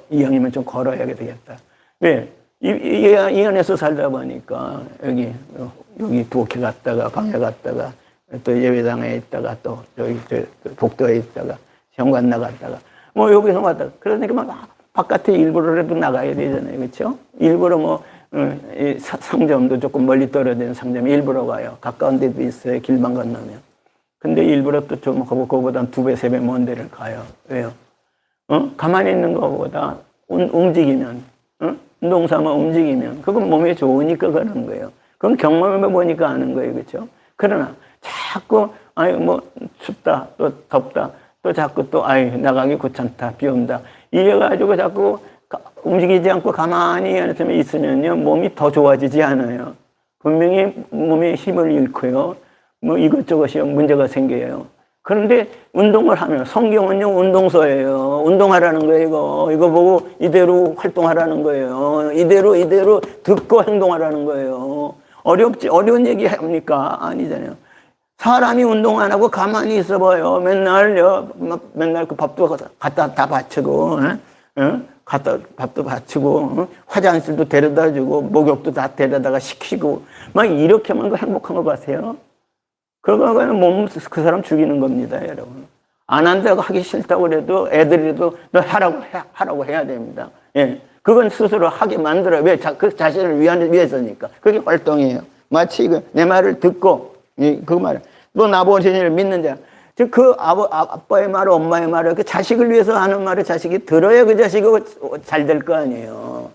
이왕이면 좀 걸어야 되겠다. 왜? 이 안에서 살다 보니까 여기 부엌에 갔다가 방에 갔다가 또 예배당에 있다가 또 여기 복도에 있다가 현관 나갔다가 여기서 왔다가 그러니까 막 바깥에 일부러라도 나가야 되잖아요, 그렇죠? 일부러 상점도 조금 멀리 떨어진 상점 일부러 가요. 가까운 데도 있어요, 길만 건너면. 근데 일부러 또 좀 그거보다 2배, 3배 먼 데를 가요. 왜요? 가만히 있는 것보다 움직이면, 운동삼아 움직이면, 그건 몸에 좋으니까 그러는 거예요. 그건 경험해 보니까 아는 거예요. 그렇죠? 그러나, 자꾸, 춥다, 또 덥다, 또 자꾸 나가기 귀찮다, 비 온다. 이래가지고 자꾸 움직이지 않고 가만히 있으면요, 몸이 더 좋아지지 않아요. 분명히 몸에 힘을 잃고요, 이것저것이 문제가 생겨요. 그런데 운동을 하면, 성경은요, 운동서예요. 운동하라는 거예요, 이거 보고 이대로 활동하라는 거예요. 이대로 듣고 행동하라는 거예요. 어려운 얘기 합니까? 아니잖아요. 사람이 운동 안 하고 가만히 있어 봐요. 맨날 그 밥도 갖다 다 바치고, 밥도 바치고, 화장실도 데려다 주고, 목욕도 다 데려다가 시키고, 막 이렇게만 행복한 거 같아요? 그거는 그 사람 죽이는 겁니다, 여러분. 안 한다고 하기 싫다고 그래도 애들이라도 너 하라고 해야 됩니다. 예. 그건 스스로 하게 만들어요. 왜? 그 자신을 위해서니까. 그게 활동이에요. 마치 내 말을 듣고, 그 말, 너 나보신 일을 믿는 자. 즉, 그 아빠의 말, 엄마의 말을 그 자식을 위해서 하는 말을 자식이 들어야 그 자식이 잘 될 거 아니에요.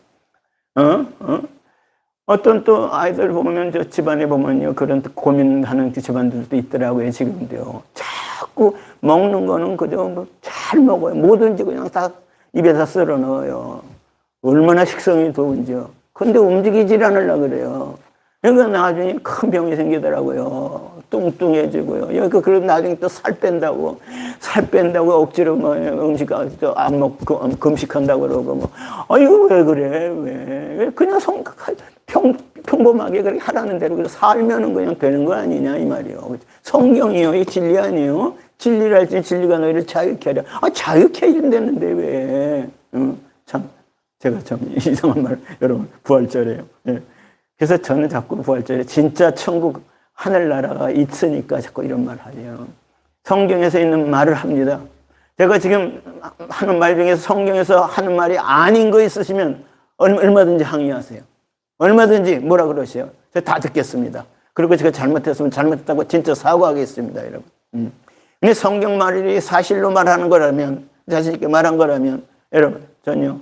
어떤 또 아이들 보면 저 집안에 보면요. 그런 고민하는 집안들도 있더라고요. 지금도요. 자꾸 먹는 거는 그저 잘 먹어요. 뭐든지 그냥 다 입에다 쓸어 넣어요. 얼마나 식성이 좋은지요. 근데 움직이질 않으려고 그래요. 그러니까 나중에 큰 병이 생기더라고요. 뚱뚱해지고요. 그럼 나중에 또 살 뺀다고 억지로 음식 안 먹고 금식한다고 그러고 이거 왜 그래? 왜 그냥 평범하게 그렇게 하라는 대로 살면은 그냥 되는 거 아니냐 이 말이요. 성경이요, 이 진리 아니에요? 진리를 할지 진리가 너희를 자유케 하려. 자유케 해준다는데 왜? 참 제가 참 이상한 말 여러분 부활절에요. 예. 그래서 저는 자꾸 부활절에 진짜 천국 하늘나라가 있으니까 자꾸 이런 말 하네요. 성경에서 있는 말을 합니다. 제가 지금 하는 말 중에서 성경에서 하는 말이 아닌 거 있으시면 얼마든지 항의하세요. 얼마든지 뭐라 그러세요. 제가 다 듣겠습니다. 그리고 제가 잘못했으면 잘못했다고 진짜 사과하겠습니다, 여러분. 근데 성경 말이 사실로 말하는 거라면, 자신 있게 말한 거라면, 여러분, 전혀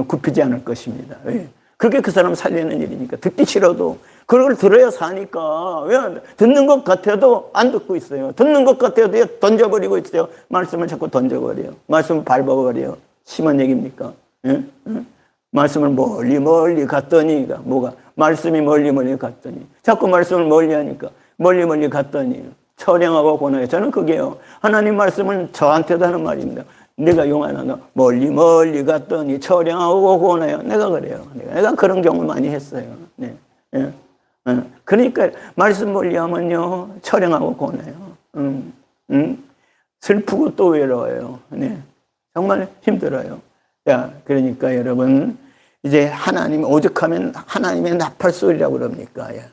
굽히지 않을 것입니다. 왜? 그게 그 사람 살리는 일이니까. 듣기 싫어도 그걸 들어야 사니까. 왜? 듣는 것 같아도 안 듣고 있어요. 듣는 것 같아도 던져버리고 있어요. 말씀을 자꾸 던져버려요. 말씀을 밟아버려요. 심한 얘기입니까? 예? 말씀을 멀리 갔더니, 뭐가? 말씀이 멀리 갔더니. 자꾸 말씀을 멀리 하니까. 멀리 갔더니. 처량하고 고나요. 저는 그게요. 하나님 말씀은 저한테도 하는 말입니다. 내가 용하나 너 멀리 갔더니 처량하고 고나요. 내가 그래요. 내가 그런 경우 많이 했어요. 네. 예. 그러니까 말씀 멀리 하면요. 처량하고 고나요. 슬프고 또 외로워요. 네. 정말 힘들어요. 자, 그러니까 여러분 이제 하나님 오죽하면 하나님의 나팔 소리라고 그럽니까? 예?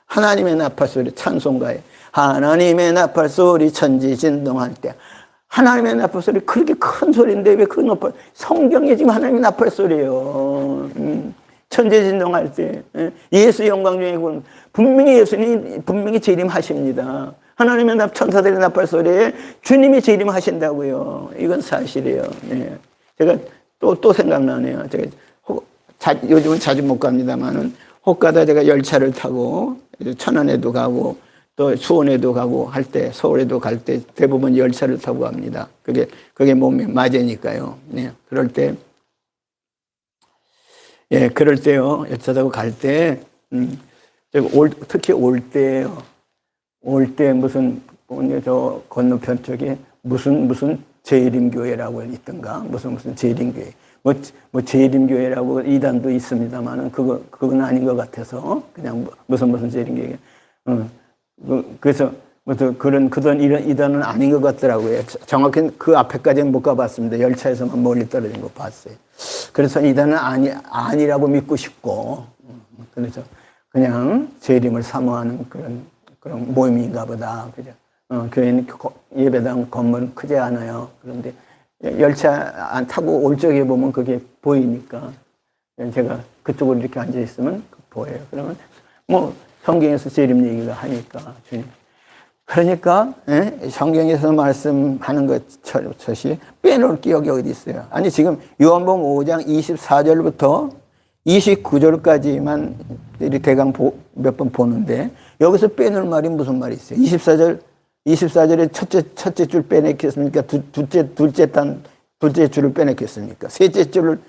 하나님의 나팔 소리 찬송가에 하나님의 나팔 소리 천지 진동할 때 하나님의 나팔 소리 그렇게 큰 소리인데 왜 그 나팔 성경에 지금 하나님의 나팔 소리예요. 천지 진동할 때 예수 영광 중에 분명히 예수님이 분명히 재림하십니다. 하나님의 천사들의 나팔 소리에 주님이 재림하신다고요. 이건 사실이에요. 네. 제가 또 생각나네요. 제가 요즘은 자주 못 갑니다만은 혹가다 제가 열차를 타고 천안에도 가고 또 수원에도 가고 할 때 서울에도 갈 때 대부분 열차를 타고 갑니다. 그게 몸에 맞으니까요. 네. 그럴 때요. 열차 타고 갈 때 특히 올 때요. 올 때 무슨 저 건너편 쪽에 무슨 재림교회라고 있던가 무슨 재림교회 뭐 재림교회라고 이단도 있습니다만은 그건 아닌 것 같아서 그냥 무슨 재림교회 그래서 그런 이런 이단은 아닌 것 같더라고요. 정확히 그 앞에까지는 못 가봤습니다. 열차에서만 멀리 떨어진 거 봤어요. 그래서 이단은 아니라고 믿고 싶고 그래서 그냥 재림을 사모하는 그런 모임인가 보다. 그죠? 교회는 예배당 건물은 크지 않아요. 그런데 열차 안 타고 올 적에 보면 그게 보이니까 제가 그쪽으로 이렇게 앉아 있으면 보여요. 그러면 뭐 성경에서 재림 얘기가 하니까 주님. 그러니까 성경에서 말씀하는 것이 빼놓을 기억이 어디 있어요? 아니 지금 요한복음 5장 24절부터 29절까지만 대강 몇 번 보는데 여기서 빼놓을 말이 무슨 말이 있어요? 24절에 첫째 줄 빼냈겠습니까? 둘째 줄을 빼냈겠습니까? 셋째 줄을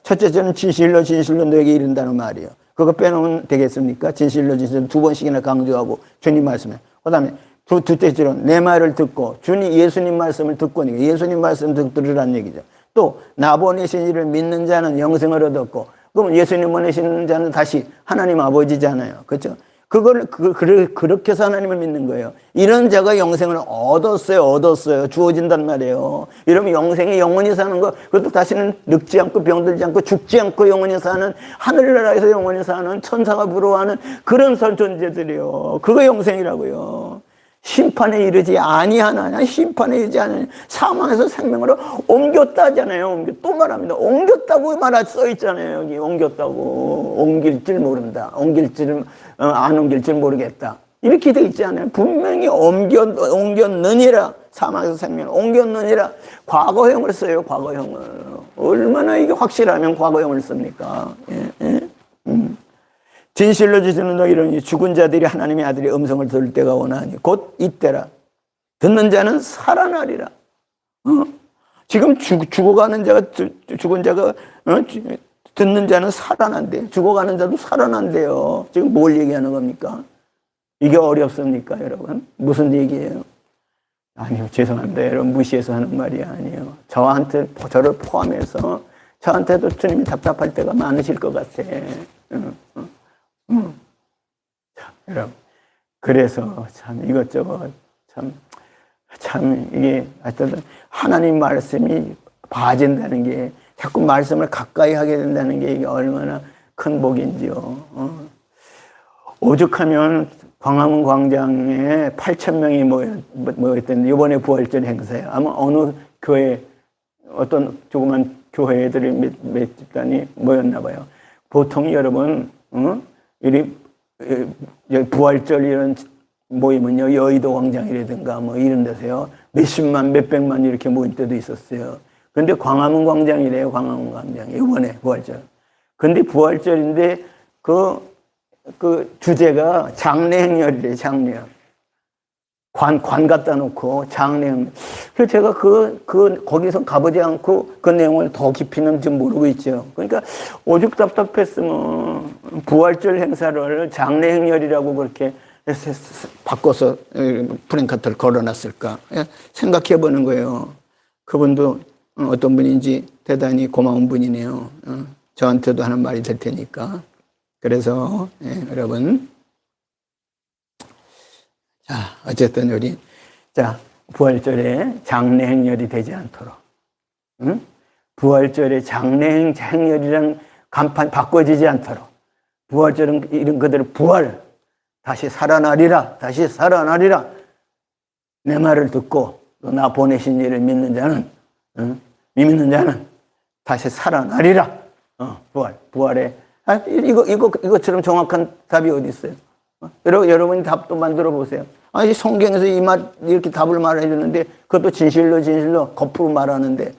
첫째 줄은 진실로 너에게 이른다는 말이에요. 그거 빼놓으면 되겠습니까? 진실로 두 번씩이나 강조하고 주님 말씀에. 그 다음에 둘째 줄은 내 말을 듣고 예수님 말씀을 듣고니까 예수님 말씀 듣으라는 얘기죠. 또 나 보내신 이를 믿는 자는 영생을 얻었고 그럼 예수님 보내신 자는 다시 하나님 아버지잖아요. 그렇죠? 그렇게 해서 하나님을 믿는 거예요. 이런 자가 영생을 얻었어요. 주어진단 말이에요. 이러면 영생이 영원히 사는 거, 그것도 다시는 늙지 않고 병들지 않고 죽지 않고 영원히 사는, 하늘나라에서 영원히 사는, 천사가 부러워하는 그런 존재들이요. 그거 영생이라고요. 심판에 이르지 아니하느냐, 심판에 이르지 않느냐, 사망에서 생명으로 옮겼다 하잖아요. 또 말합니다. 옮겼다고 써 있잖아요. 여기 옮겼다고. 옮길 줄 모른다. 안 옮길 줄 모르겠다. 이렇게 돼 있잖아요. 분명히 옮겼느니라. 사망에서 생명을 옮겼느니라. 과거형을 써요. 과거형을. 얼마나 이게 확실하면 과거형을 씁니까? 진실로 주시는 너 이러니 죽은 자들이 하나님의 아들의 음성을 들을 때가 오나니 곧 이때라. 듣는 자는 살아나리라. 지금 죽어가는 자가, 죽은 자가, 듣는 자는 살아난대. 죽어가는 자도 살아난대요. 지금 뭘 얘기하는 겁니까? 이게 어렵습니까, 여러분? 무슨 얘기예요? 아니요, 죄송합니다. 여러분, 무시해서 하는 말이 아니에요. 저를 포함해서 저한테도 주님이 답답할 때가 많으실 것 같아. 자, 여러분. 그래서 참 이것저것 참 이게 하여튼 하나님 말씀이 봐진다는 게, 자꾸 말씀을 가까이 하게 된다는 게 이게 얼마나 큰 복인지요. 오죽하면 광화문 광장에 8,000명이 모였던데, 이번에 부활절 행사에 아마 어느 교회, 어떤 조그만 교회들이 몇 집단이 모였나 봐요. 보통 여러분, 부활절 이런 모이면요, 여의도 광장이라든가 뭐 이런 데서요, 몇십만, 몇백만 이렇게 모일 때도 있었어요. 근데 광화문 광장이래요, 광화문 광장. 이번에 부활절. 근데 부활절인데 그 주제가 장례행렬이래요, 장례행. 관 갖다 놓고 장례행. 그래서 제가 거기서 가보지 않고 그 내용을 더 깊이는 지금 모르고 있죠. 그러니까 오죽 답답했으면 부활절 행사를 장례행렬이라고 그렇게 바꿔서 프랭카트를 걸어놨을까 생각해 보는 거예요. 그분도 어떤 분인지 대단히 고마운 분이네요. 저한테도 하는 말이 될 테니까. 그래서 여러분, 자, 어쨌든 우리 부활절에 장례행렬이 되지 않도록, 부활절에 장례행렬이랑 간판 바꿔지지 않도록, 부활절은 이런 그대로 부활, 다시 살아나리라, 내 말을 듣고 또 나 보내신 이를 믿는 자는 다시 살아나리라. 부활에. 이것처럼 정확한 답이 어디 있어요? 여러분이 답도 만들어 보세요. 아니, 성경에서 이렇게 답을 말해 주는데, 그것도 진실로 거꾸로 말하는데,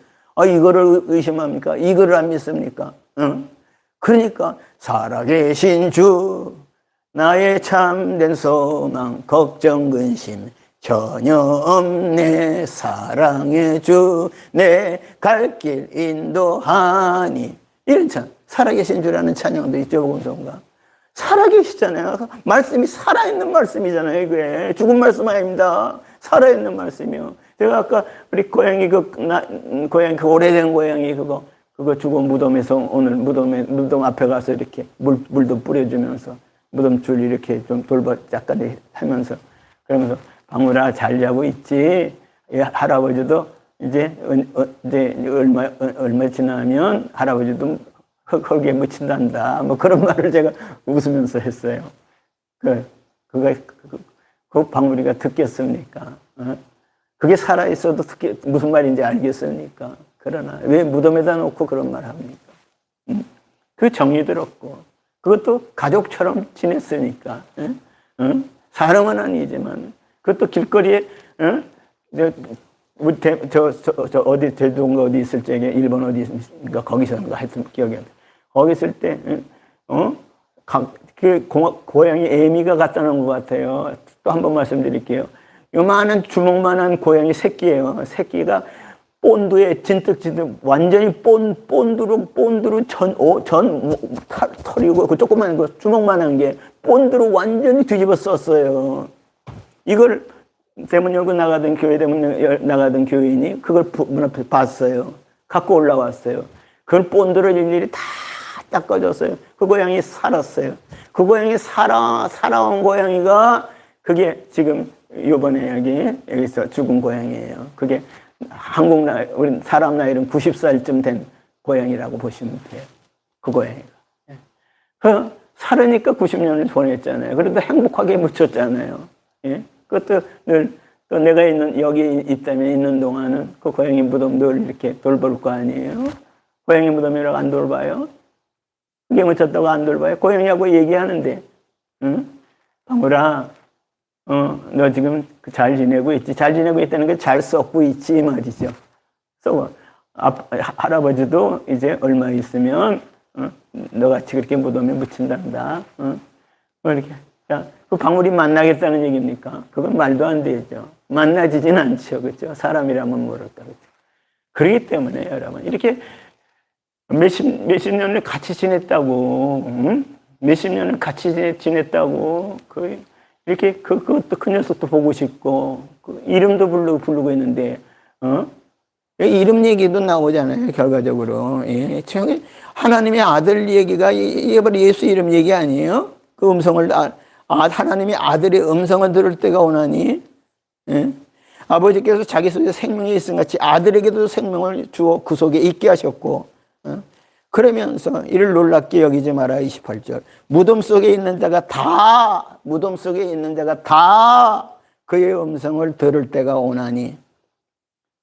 이거를 의심합니까? 이거를 안 믿습니까? 그러니까, 살아계신 주, 나의 참된 소망, 걱정, 근심, 전혀 없네. 사랑의 주, 내 갈 길 인도하니. 이런 살아계신 주라는 찬양도 있죠, 복음성가. 살아계시잖아요. 말씀이 살아있는 말씀이잖아요, 이게. 죽은 말씀 아닙니다. 살아있는 말씀이요. 제가 아까 우리 고양이 오래된 고양이 그거 죽은 무덤에서 오늘 무덤 앞에 가서 이렇게 물도 뿌려주면서 무덤줄 이렇게 좀 돌봐짝까지 하면서, 그러면서 방울아 잘 자고 있지? 할아버지도 이제 얼마 지나면 할아버지도 흙에 묻힌단다. 뭐 그런 말을 제가 웃으면서 했어요. 그 방울이가 듣겠습니까? 그게 살아있어도 무슨 말인지 알겠습니까? 그러나 왜 무덤에다 놓고 그런 말 합니까? 그 정이들었고, 그것도 가족처럼 지냈으니까. 사람은 아니지만, 그것도 길거리에, 어디, 제주도인가 어디 있을 적에, 일본 어디 있습니까? 거기서인가 하여튼 기억이 안 나. 거기 있을 때, 고양이 애미가 갖다 놓은 것 같아요. 또 한 번 말씀드릴게요. 요만한 주먹만한 고양이 새끼예요. 새끼가 본드에 진뜩 완전히 본드로 털이고, 그 조그만 거 주먹만한 게 본드로 완전히 뒤집어 썼어요. 이걸 대문 열고 나가던 교인이 그걸 문 앞에 봤어요. 갖고 올라왔어요. 그걸 본드를 일일이 다 닦아줬어요. 그 고양이 살았어요. 그 고양이 살아온 고양이가 그게 지금 요번에 여기서 죽은 고양이에요. 그게 한국 나이, 우리 사람 나이는 90살쯤 된 고양이라고 보시면 돼요. 그 고양이가. 그 살으니까 90년을 보냈잖아요. 그래도 행복하게 묻혔잖아요. 예? 그것도 늘, 또 내가 여기 있다면 있는 동안은 그 고양이 무덤 늘 이렇게 돌볼 거 아니에요? 고양이 무덤이라고 안 돌봐요? 그게 묻혔다고 안 돌봐요? 고양이하고 얘기하는데, 응? 방울아, 너 지금 잘 지내고 있지? 잘 지내고 있다는 게 잘 썩고 있지, 이 말이죠. 썩어. 할아버지도 이제 얼마 있으면, 너같이 그렇게 무덤에 묻힌단다. 뭐 이렇게. 자, 그 방울이 만나겠다는 얘기입니까? 그건 말도 안 되죠. 만나지진 않죠. 그렇죠? 사람이라면 모를까. 그렇죠? 그렇기 때문에 여러분, 이렇게 몇십 년을 같이 지냈다고, 응? 몇십 년을 같이 지냈다고, 이렇게 그것도 그 녀석도 보고 싶고, 이름도 부르고 있는데, 이름 얘기도 나오잖아요, 결과적으로. 예. 하나님의 아들 얘기가 예수 이름 얘기 아니에요? 그 음성을, 하나님의 아들의 음성을 들을 때가 오나니, 예? 아버지께서 자기 속에 생명이 있음 같이 아들에게도 생명을 주어 그 속에 있게 하셨고, 그러면서 이를 놀랍게 여기지 마라. 28절. 무덤 속에 있는 자가 다 그의 음성을 들을 때가 오나니,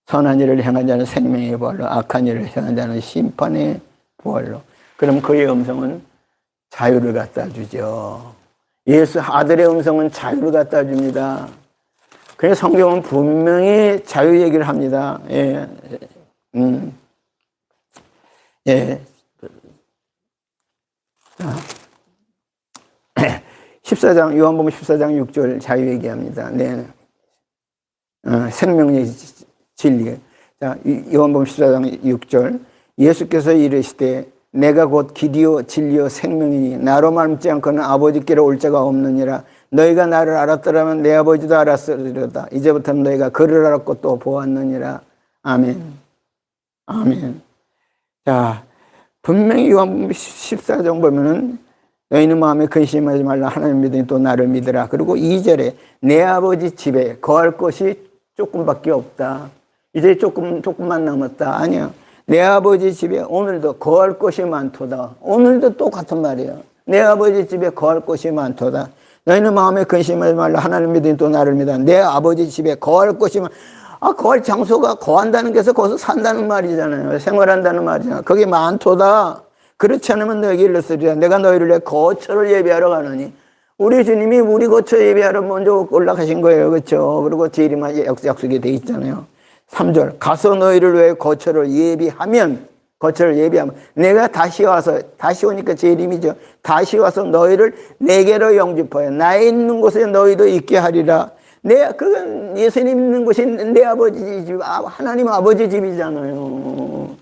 선한 일을 행한 자는 생명의 부활로, 악한 일을 행한 자는 심판의 부활로. 그럼 그의 음성은 자유를 갖다 주죠. 예수 아들의 음성은 자유를 갖다 줍니다. 그래서 성경은 분명히 자유 얘기를 합니다. 예. 예. 14장, 요한복음 14장 6절 자유 얘기합니다. 네. 생명의 진리. 자, 요한복음 14장 6절. 예수께서 이르시되 내가 곧 길이요 진리요 생명이니 나로 말미암지 않고는 아버지께로 올 자가 없느니라. 너희가 나를 알았더라면 내 아버지도 알았으리로다. 이제부터는 너희가 그를 알았고 또 보았느니라. 아멘. 아멘. 자, 분명히 요한복음 14장 보면은 너희는 마음에 근심하지 말라. 하나님 믿으니 또 나를 믿으라. 그리고 2절에 내 아버지 집에 거할 것이 조금밖에 없다. 이제 조금만 남았다. 아니야. 내 아버지 집에 오늘도 거할 것이 많도다. 오늘도 똑같은 말이에요. 내 아버지 집에 거할 것이 많도다. 너희는 마음에 근심하지 말라. 하나님 믿으니 또 나를 믿으라. 내 아버지 집에 거할 것이 거할 장소가 거한다는 게서 거기서 산다는 말이잖아요. 생활한다는 말이잖아요. 그게 많도다. 그렇지 않으면 너에게 일렀으리라. 내가 너희를 내 거처를 예비하러 가느니. 우리 주님이 우리 거처 예비하러 먼저 올라가신 거예요. 그렇죠? 그리고 제일이만 약속이 돼 있잖아요. 3절. 가서 너희를 위해 거처를 예비하면 내가 다시 오니까 제일임이죠. 다시 와서 너희를 내게로 영접하여 나의 있는 곳에 너희도 있게 하리라. 그건 예수님 있는 곳이 내 아버지 집, 하나님 아버지 집이잖아요.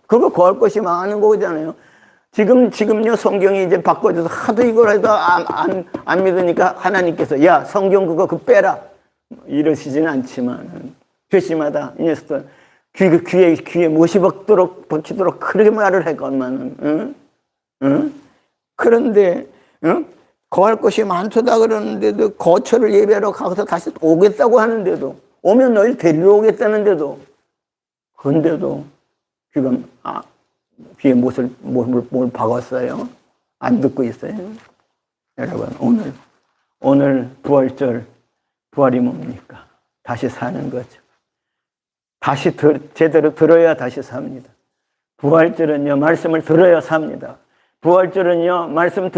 그거 거할 것이 많은 거잖아요. 지금요, 성경이 이제 바꿔줘서 하도 이걸 해도 안 믿으니까 하나님께서, 야, 성경 그거 빼라. 이러시진 않지만, 괘씸하다. 이 녀석들. 귀에 못이 박히도록 그렇게 말을 했건만은, 그런데, 거할 것이 많도다 그러는데도, 거처를 예배하러 가서 다시 오겠다고 하는데도, 오면 너희 데리러 오겠다는데도, 그런데도, 지금, 귀에 못을 박았어요. 안 듣고 있어요. 여러분, 오늘 부활이 뭡니까? 다시 사는 거죠. 다시 제대로 들어야 다시 삽니다. 부활절은요, 말씀을 들어야 삽니다. 부활절은요, 말씀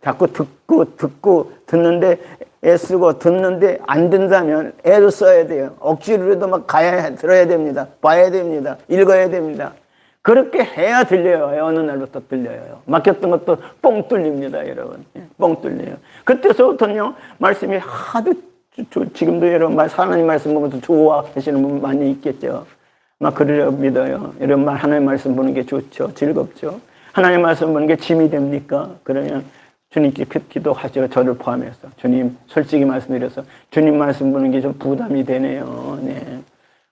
자꾸 듣고 듣는데 애쓰고 듣는데 안 된다면 애를 써야 돼요. 억지로라도 막 들어야 됩니다. 봐야 됩니다. 읽어야 됩니다. 그렇게 해야 들려요. 어느 날부터 들려요. 막혔던 것도 뻥 뚫립니다, 여러분. 뻥 뚫려요. 그때서부터는요, 말씀이 하도 지금도 여러분 하나님 말씀 보면서 좋아하시는 분 많이 있겠죠. 막 그러려 믿어요. 이런 말 하나님 말씀 보는 게 좋죠. 즐겁죠. 하나님 말씀 보는 게 짐이 됩니까? 그러면 주님께 기도하죠. 저를 포함해서. 주님, 솔직히 말씀드려서 주님 말씀 보는 게 좀 부담이 되네요. 네.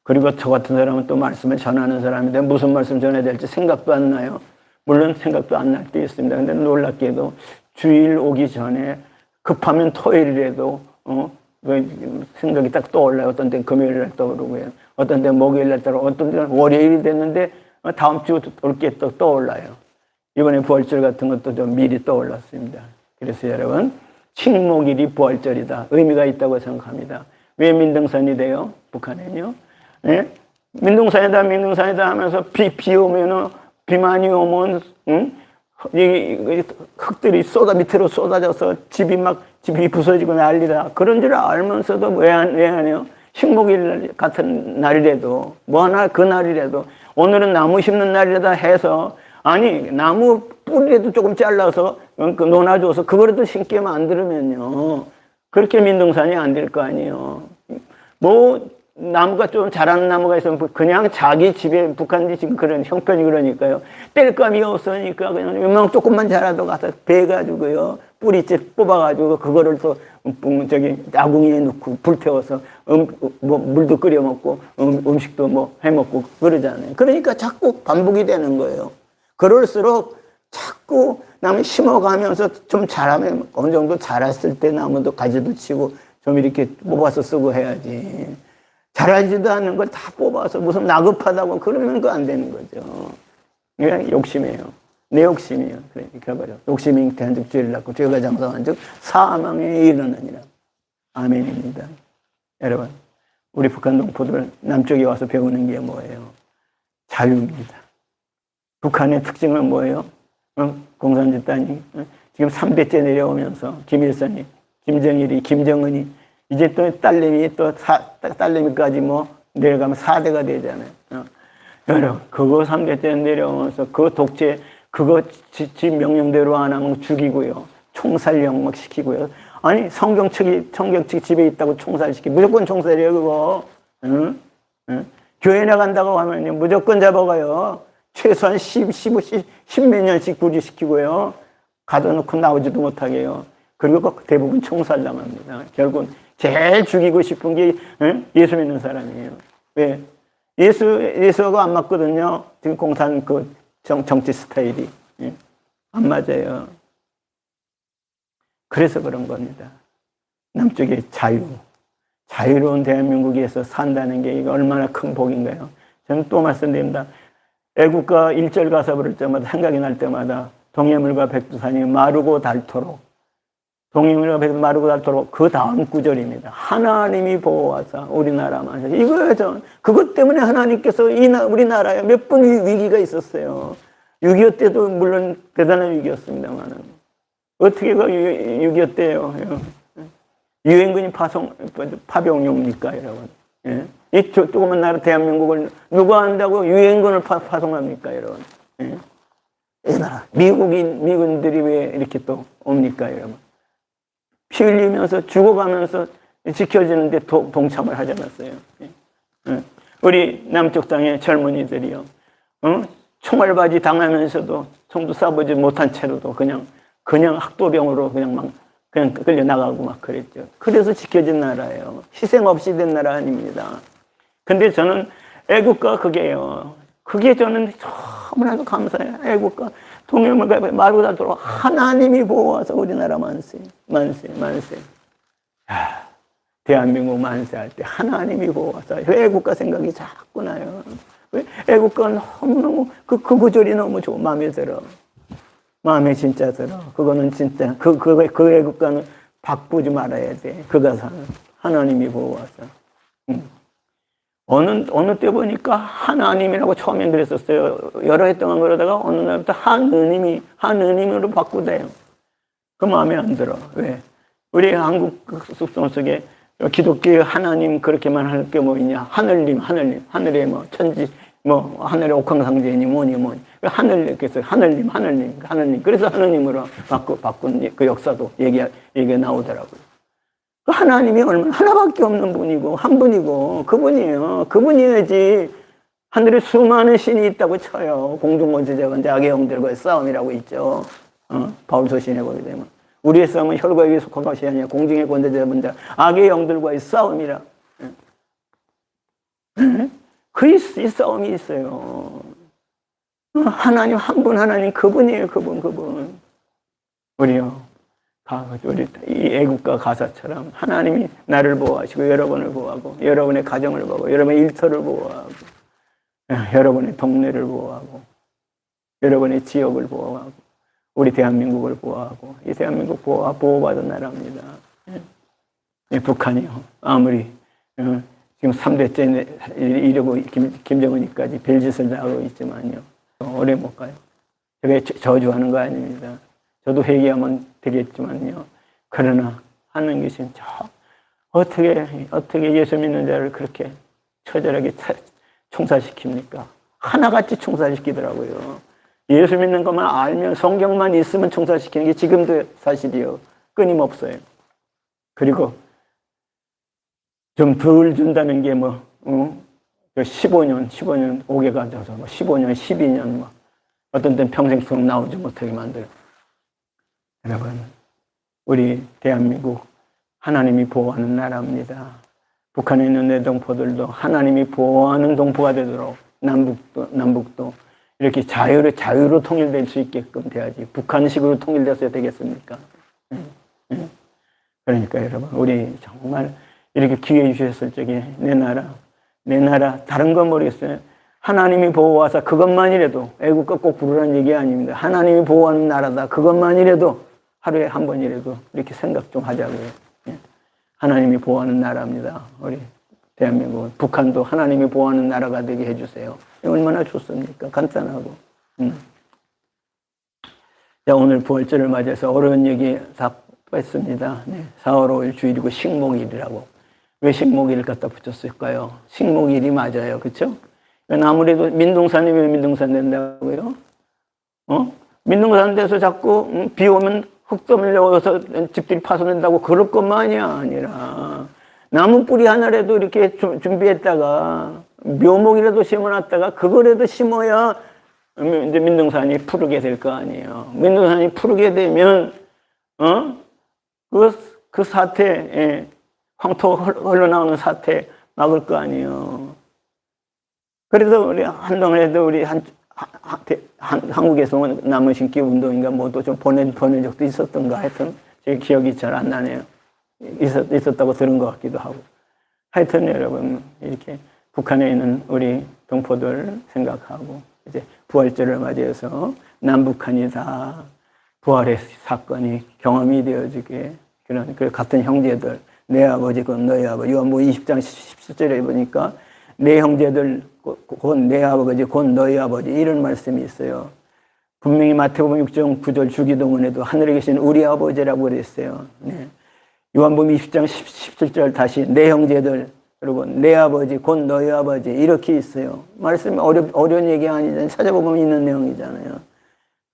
그리고 저 같은 사람은 또 말씀을 전하는 사람인데 무슨 말씀 전해야 될지 생각도 안 나요. 물론 생각도 안 날 때 있습니다. 근데 놀랍게도 주일 오기 전에 급하면 토요일이라도 생각이 딱 떠올라요. 어떤 때는 금요일 날 떠오르고요. 어떤 때는 목요일 날 떠오르고 어떤 때는 월요일이 됐는데 다음 주 올 게 또 떠올라요. 이번에 부활절 같은 것도 좀 미리 떠올랐습니다. 그래서 여러분 식목일이 부활절이다. 의미가 있다고 생각합니다. 왜 민등산이 돼요? 북한에는요. 네? 민둥산이다 하면서 비 오면은 비만이 오면 이 흙들이 밑으로 쏟아져서 집이 부서지고 난리다. 그런 줄 알면서도 왜 안 해요? 식목일 같은 날이라도 뭐 하나 그 날이라도 오늘은 나무 심는 날이다 해서 아니 나무 뿌리라도 조금 잘라서 놓아줘서 그거라도 심게 만들면요 그렇게 민둥산이 안 될 거 아니에요. 뭐 나무가 좀 자라는 나무가 있으면 그냥 자기 집에 북한이 지금 그런 형편이 그러니까요. 뗄감이 없으니까 그냥 요만 조금만 자라도 가서 베가지고요. 뿌리째 뽑아가지고 그거를 또 아궁이에 넣고 불태워서 뭐 물도 끓여 먹고 음식도 뭐 해 먹고 그러잖아요. 그러니까 자꾸 반복이 되는 거예요. 그럴수록 자꾸 나무 심어가면서 좀 자라면 어느 정도 자랐을 때 나무도 가지도 치고 좀 이렇게 뽑아서 쓰고 해야지. 자라지도 않는 걸 다 뽑아서 무슨 나급하다고 그러면 그거 안 되는 거죠. 그냥 욕심이에요. 내 욕심이에요. 그러니까 말이죠. 욕심이 잉태한 즉 죄를 낳고 죄가 장성한 즉 사망에 이르느니라. 아멘입니다. 여러분, 우리 북한 동포들 남쪽에 와서 배우는 게 뭐예요? 자유입니다. 북한의 특징은 뭐예요? 공산주단이 지금 3대째 내려오면서 김일성이, 김정일이, 김정은이 이제 또 딸내미까지 뭐 내려가면 4대가 되잖아요. 여러분, 그거 3대째 내려오면서 그 독재, 그거 집 명령대로 안 하면 죽이고요. 총살령 막 시키고요. 아니, 성경 측이 집에 있다고 총살시키고, 무조건 총살이에요, 그거. 응? 교회 나간다고 하면요, 무조건 잡아가요. 최소한 10몇 년씩 구리시키고요. 가둬놓고 나오지도 못하게요. 그리고 대부분 총살 당합니다. 결국은 제일 죽이고 싶은 게 예수 믿는 사람이에요. 왜? 예수하고 안 맞거든요. 지금 공산 정치 스타일이. 안 맞아요. 그래서 그런 겁니다. 남쪽의 자유로운 대한민국에서 산다는 게 이거 얼마나 큰 복인가요? 저는 또 말씀드립니다. 애국가 1절 가사 부를 때마다 생각이 날 때마다 동해물과 백두산이 마르고 닳도록 동해물과 백두산이 마르고 닳도록 그 다음 구절입니다. 하나님이 보호하사 우리나라만 이거죠. 그것 때문에 하나님께서 우리나라에 몇 번 위기가 있었어요. 6.25 때도 물론 대단한 위기였습니다만 어떻게 6.25 때요? 유엔군이 파병용입니까, 여러분? 예? 이 조그만 나라 대한민국을 누가 한다고 유엔군을 파송합니까, 여러분? 예? 이 나라 미군들이 왜 이렇게 또 옵니까, 여러분? 피 흘리면서 죽어가면서 지켜주는데 동참을 하지 않았어요. 예? 우리 남쪽 땅의 젊은이들이요, 총알바지 당하면서도 총도 쏴보지 못한 채로도 그냥 학도병으로 그냥 끌려 나가고 막 그랬죠. 그래서 지켜진 나라예요. 희생 없이 된 나라 아닙니다. 근데 저는 애국가 그게요. 그게 저는 너무나도 감사해요. 애국가 동해물과 마르고 닳도록 하나님이 보호하사 우리나라 만세. 대한민국 만세할 때 하나님이 보호하사. 애국가 생각이 자꾸 나요. 애국가 너무너무 그 구절이 너무 좋아. 마음에 들어. 마음에 진짜 들어. 그거는 진짜 그 애국가는 바꾸지 말아야 돼. 그 가사는 하나님이 보호하사. 어느 때 보니까 하나님이라고 처음엔 그랬었어요. 여러 해 동안 그러다가 어느 날부터 하느님으로 바꾸대요. 그 마음에 안 들어. 왜? 우리 한국 속성 속에 기독교 하나님 그렇게만 할 게 뭐 있냐? 하늘님, 하늘에 뭐 천지, 뭐 하늘의 옥황상제니 뭐니. 하늘께서 하늘님. 그래서 하느님으로 바꾼 그 역사도 얘기가 나오더라고요. 그 하나님이 얼마나 하나밖에 없는 분이고 한 분이고 그분이에요. 그분이어야지. 하늘에 수많은 신이 있다고 쳐요. 공중권세자가 악의 영들과의 싸움이라고 있죠. 바울서신에 보게 되면 우리의 싸움은 혈과 육에 속한 것이 아니라 공중의 권세자분들 악의 영들과의 싸움이라. 이 싸움이 있어요. 하나님 한 분 하나님 그분이에요. 그분. 우리요. 우리 이 애국가 가사처럼 하나님이 나를 보호하시고 여러분을 보호하고 여러분의 가정을 보호하고 여러분의 일터를 보호하고 여러분의 동네를 보호하고 여러분의 지역을 보호하고 우리 대한민국을 보호하고 이 대한민국 보호받은 나라입니다. 북한이요. 아무리 지금 3대째 이러고 김정은이까지 별짓을 다 하고 있지만요. 오래 못 가요. 저게 저주하는 거 아닙니다. 저도 회개하면 되겠지만요. 그러나 하는 것은 어떻게 예수 믿는 자를 그렇게 처절하게 총살시킵니까? 하나같이 총살시키더라고요. 예수 믿는 것만 알면 성경만 있으면 총살시키는 게 지금도 사실이요. 끊임없어요. 그리고 좀 덜 준다는 게 15년 오게 가져서 15년, 12년 어떤 때는 평생 속 나오지 못하게 만들어요. 여러분, 우리 대한민국 하나님이 보호하는 나라입니다. 북한에 있는 내 동포들도 하나님이 보호하는 동포가 되도록 남북도 이렇게 자유로 통일될 수 있게끔 돼야지. 북한식으로 통일됐어야 되겠습니까? 그러니까 여러분, 우리 정말 이렇게 기회 주셨을 적에 내 나라 다른 건 모르겠어요. 하나님이 보호하사 그것만이라도 애국가 꼭 부르라는 얘기 아닙니다. 하나님이 보호하는 나라다. 그것만이라도 하루에 한 번이라도 이렇게 생각 좀 하자고요. 하나님이 보호하는 나라입니다. 우리 대한민국은. 북한도 하나님이 보호하는 나라가 되게 해주세요. 얼마나 좋습니까? 간단하고. 자, 오늘 부활절을 맞이해서 어려운 얘기 다 뺐습니다. 4월 5일 주일이고 식목일이라고. 왜 식목일을 갖다 붙였을까요? 식목일이 맞아요. 그렇죠? 아무래도 민둥산이 왜 민둥산 된다고요? 민둥산 돼서 자꾸 비 오면 흙더미를 넣어서 집들이 파손된다고 그럴 것만이 아니라 나무 뿌리 하나라도 이렇게 준비했다가 묘목이라도 심어놨다가 그거라도 심어야 이제 민둥산이 푸르게 될 거 아니에요. 민둥산이 푸르게 되면 그 사태, 황토 흘러나오는 사태 막을 거 아니에요. 그래서 우리 한동안에도 우리 한국에서 나무 심기 운동인가 뭐도 좀 보낸 적도 있었던가 하여튼 제 기억이 잘 안 나네요. 있었다고 들은 것 같기도 하고. 하여튼 여러분 이렇게 북한에 있는 우리 동포들 생각하고 이제 부활절을 맞이해서 남북한이 다 부활의 사건이 경험이 되어지게 그런 그 같은 형제들 내 아버지 곧 너희 아버지 요한복음 20장 17절에 보니까 내 형제들 곧 내 아버지 곧 너희 아버지 이런 말씀이 있어요. 분명히 마태복음 6장 9절 주기도문에도 하늘에 계신 우리 아버지라고 그랬어요. 네. 요한복음 20장 17절 다시 내 형제들 여러분 내 아버지 곧 너희 아버지 이렇게 있어요. 말씀이 어려운 얘기 아니잖아요. 찾아보면 있는 내용이잖아요.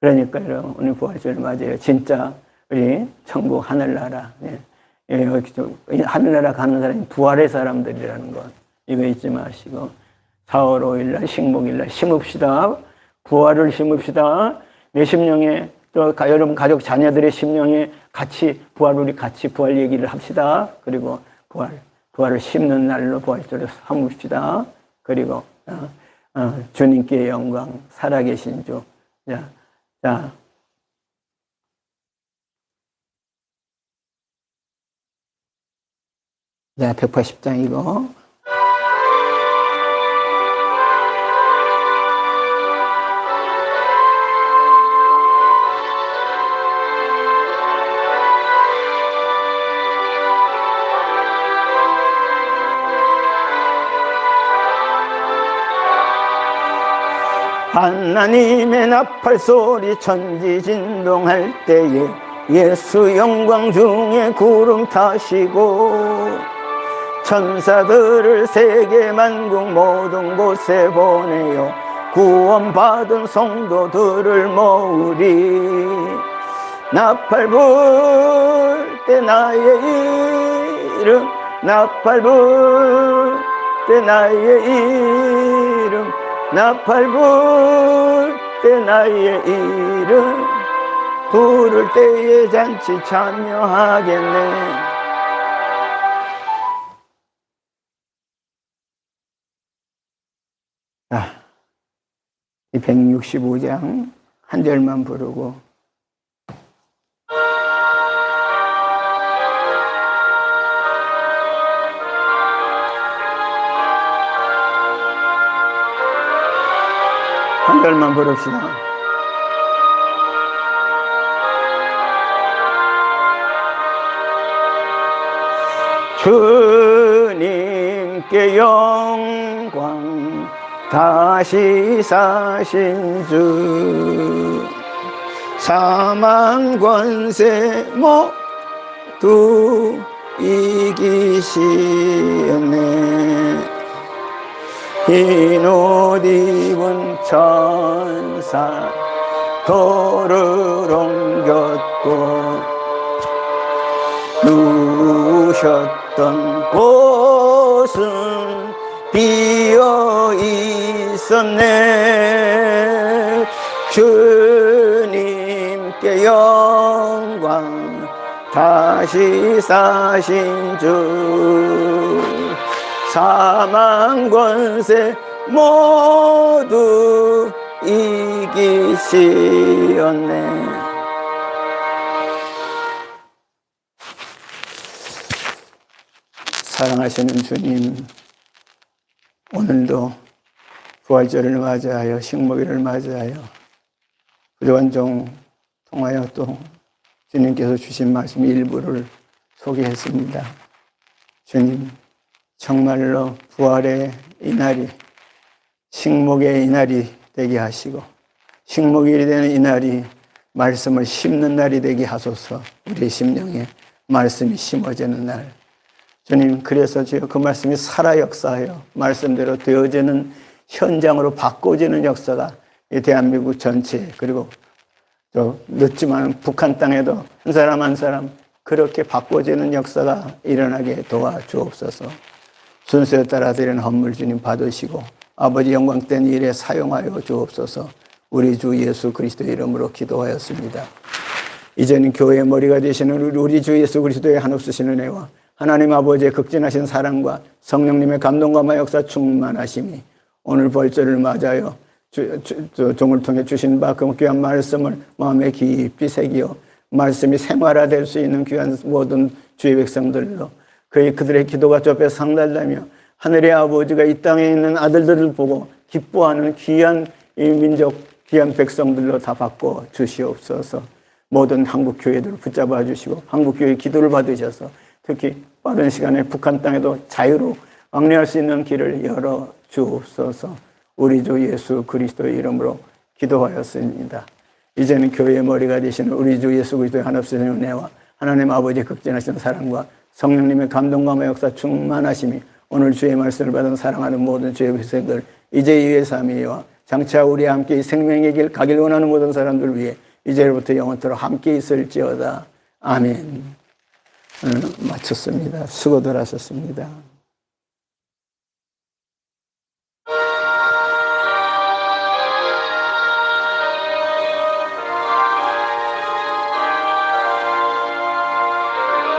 그러니까 여러분 오늘 부활절을 맞이해요. 진짜 우리 천국 하늘나라 하늘나라 가는 사람이 부활의 사람들이라는 것 이거 잊지 마시고 4월 5일날 식목일날 심읍시다. 부활을 심읍시다. 내 심령에 또 여러분 가족 자녀들의 심령에 같이 우리 같이 부활 얘기를 합시다. 그리고 부활을 심는 날로 부활절을 삼읍시다. 그리고 주님께 영광 살아계신 주. 자 180장 이거. 하나님의 나팔소리 천지진동할 때에 예수 영광 중에 구름 타시고 천사들을 세계 만국 모든 곳에 보내어 구원받은 성도들을 모으리. 나팔 불 때 나의 이름 나팔 불 때 나의 이름 나팔 불 때 나의 이름 부를 때에 잔치 참여하겠네. 이 165장 한 절만 부르고 한 절만 부릅시다. 주님께 영광 다시 사신 주 사망 권세 모두 이기시네 흰 옷 입은 천사 돌을 옮겼고 누우셨던 곳은 비어 있었네 주님께 영광 다시 사신 주 사망 권세 모두 이기시었네. 사랑하시는 주님, 오늘도 부활절을 맞이하여 식목일을 맞이하여 부족한 종 통하여 또 주님께서 주신 말씀 일부를 소개했습니다. 주님, 정말로 부활의 이날이 식목의 이날이 되게 하시고 식목일이 되는 이날이 말씀을 심는 날이 되게 하소서. 우리 심령에 말씀이 심어지는 날 주님, 그래서 주여 그 말씀이 살아 역사하여 말씀대로 되어지는 현장으로 바꿔지는 역사가 이 대한민국 전체 그리고 또 늦지만 북한 땅에도 한 사람 한 사람 그렇게 바꿔지는 역사가 일어나게 도와주옵소서. 순서에 따라 드리는 헌물 주님 받으시고 아버지 영광된 일에 사용하여 주옵소서. 우리 주 예수 그리스도의 이름으로 기도하였습니다. 이제는 교회의 머리가 되시는 우리 주 예수 그리스도의 한없으신 은혜와 하나님 아버지의 극진하신 사랑과 성령님의 감동과 역사 충만하심이 오늘 벌절을 맞아요 종을 통해 주신 바 그 귀한 말씀을 마음에 깊이 새기어 말씀이 생활화될 수 있는 귀한 모든 주의 백성들로 그들의 기도가 주 앞에 상달되며 하늘의 아버지가 이 땅에 있는 아들들을 보고 기뻐하는 귀한 이 민족 귀한 백성들로 다 바꿔 주시옵소서. 모든 한국교회들을 붙잡아 주시고 한국교회 기도를 받으셔서 특히 빠른 시간에 북한 땅에도 자유로 왕래할 수 있는 길을 열어 주옵소서. 우리 주 예수 그리스도의 이름으로 기도하였습니다. 이제는 교회의 머리가 되시는 우리 주 예수 그리스도의 한없으신 은혜와 하나님 아버지의 극진하신 사랑과 성령님의 감동과 역사 충만하심이 오늘 주의 말씀을 받은 사랑하는 모든 주의 백성들 이제 이의 삶이와 장차 우리 함께 이 생명의 길 가길 원하는 모든 사람들 위해 이제부터 영원토록 함께 있을지어다. 아멘. 마쳤습니다. 수고들 하셨습니다.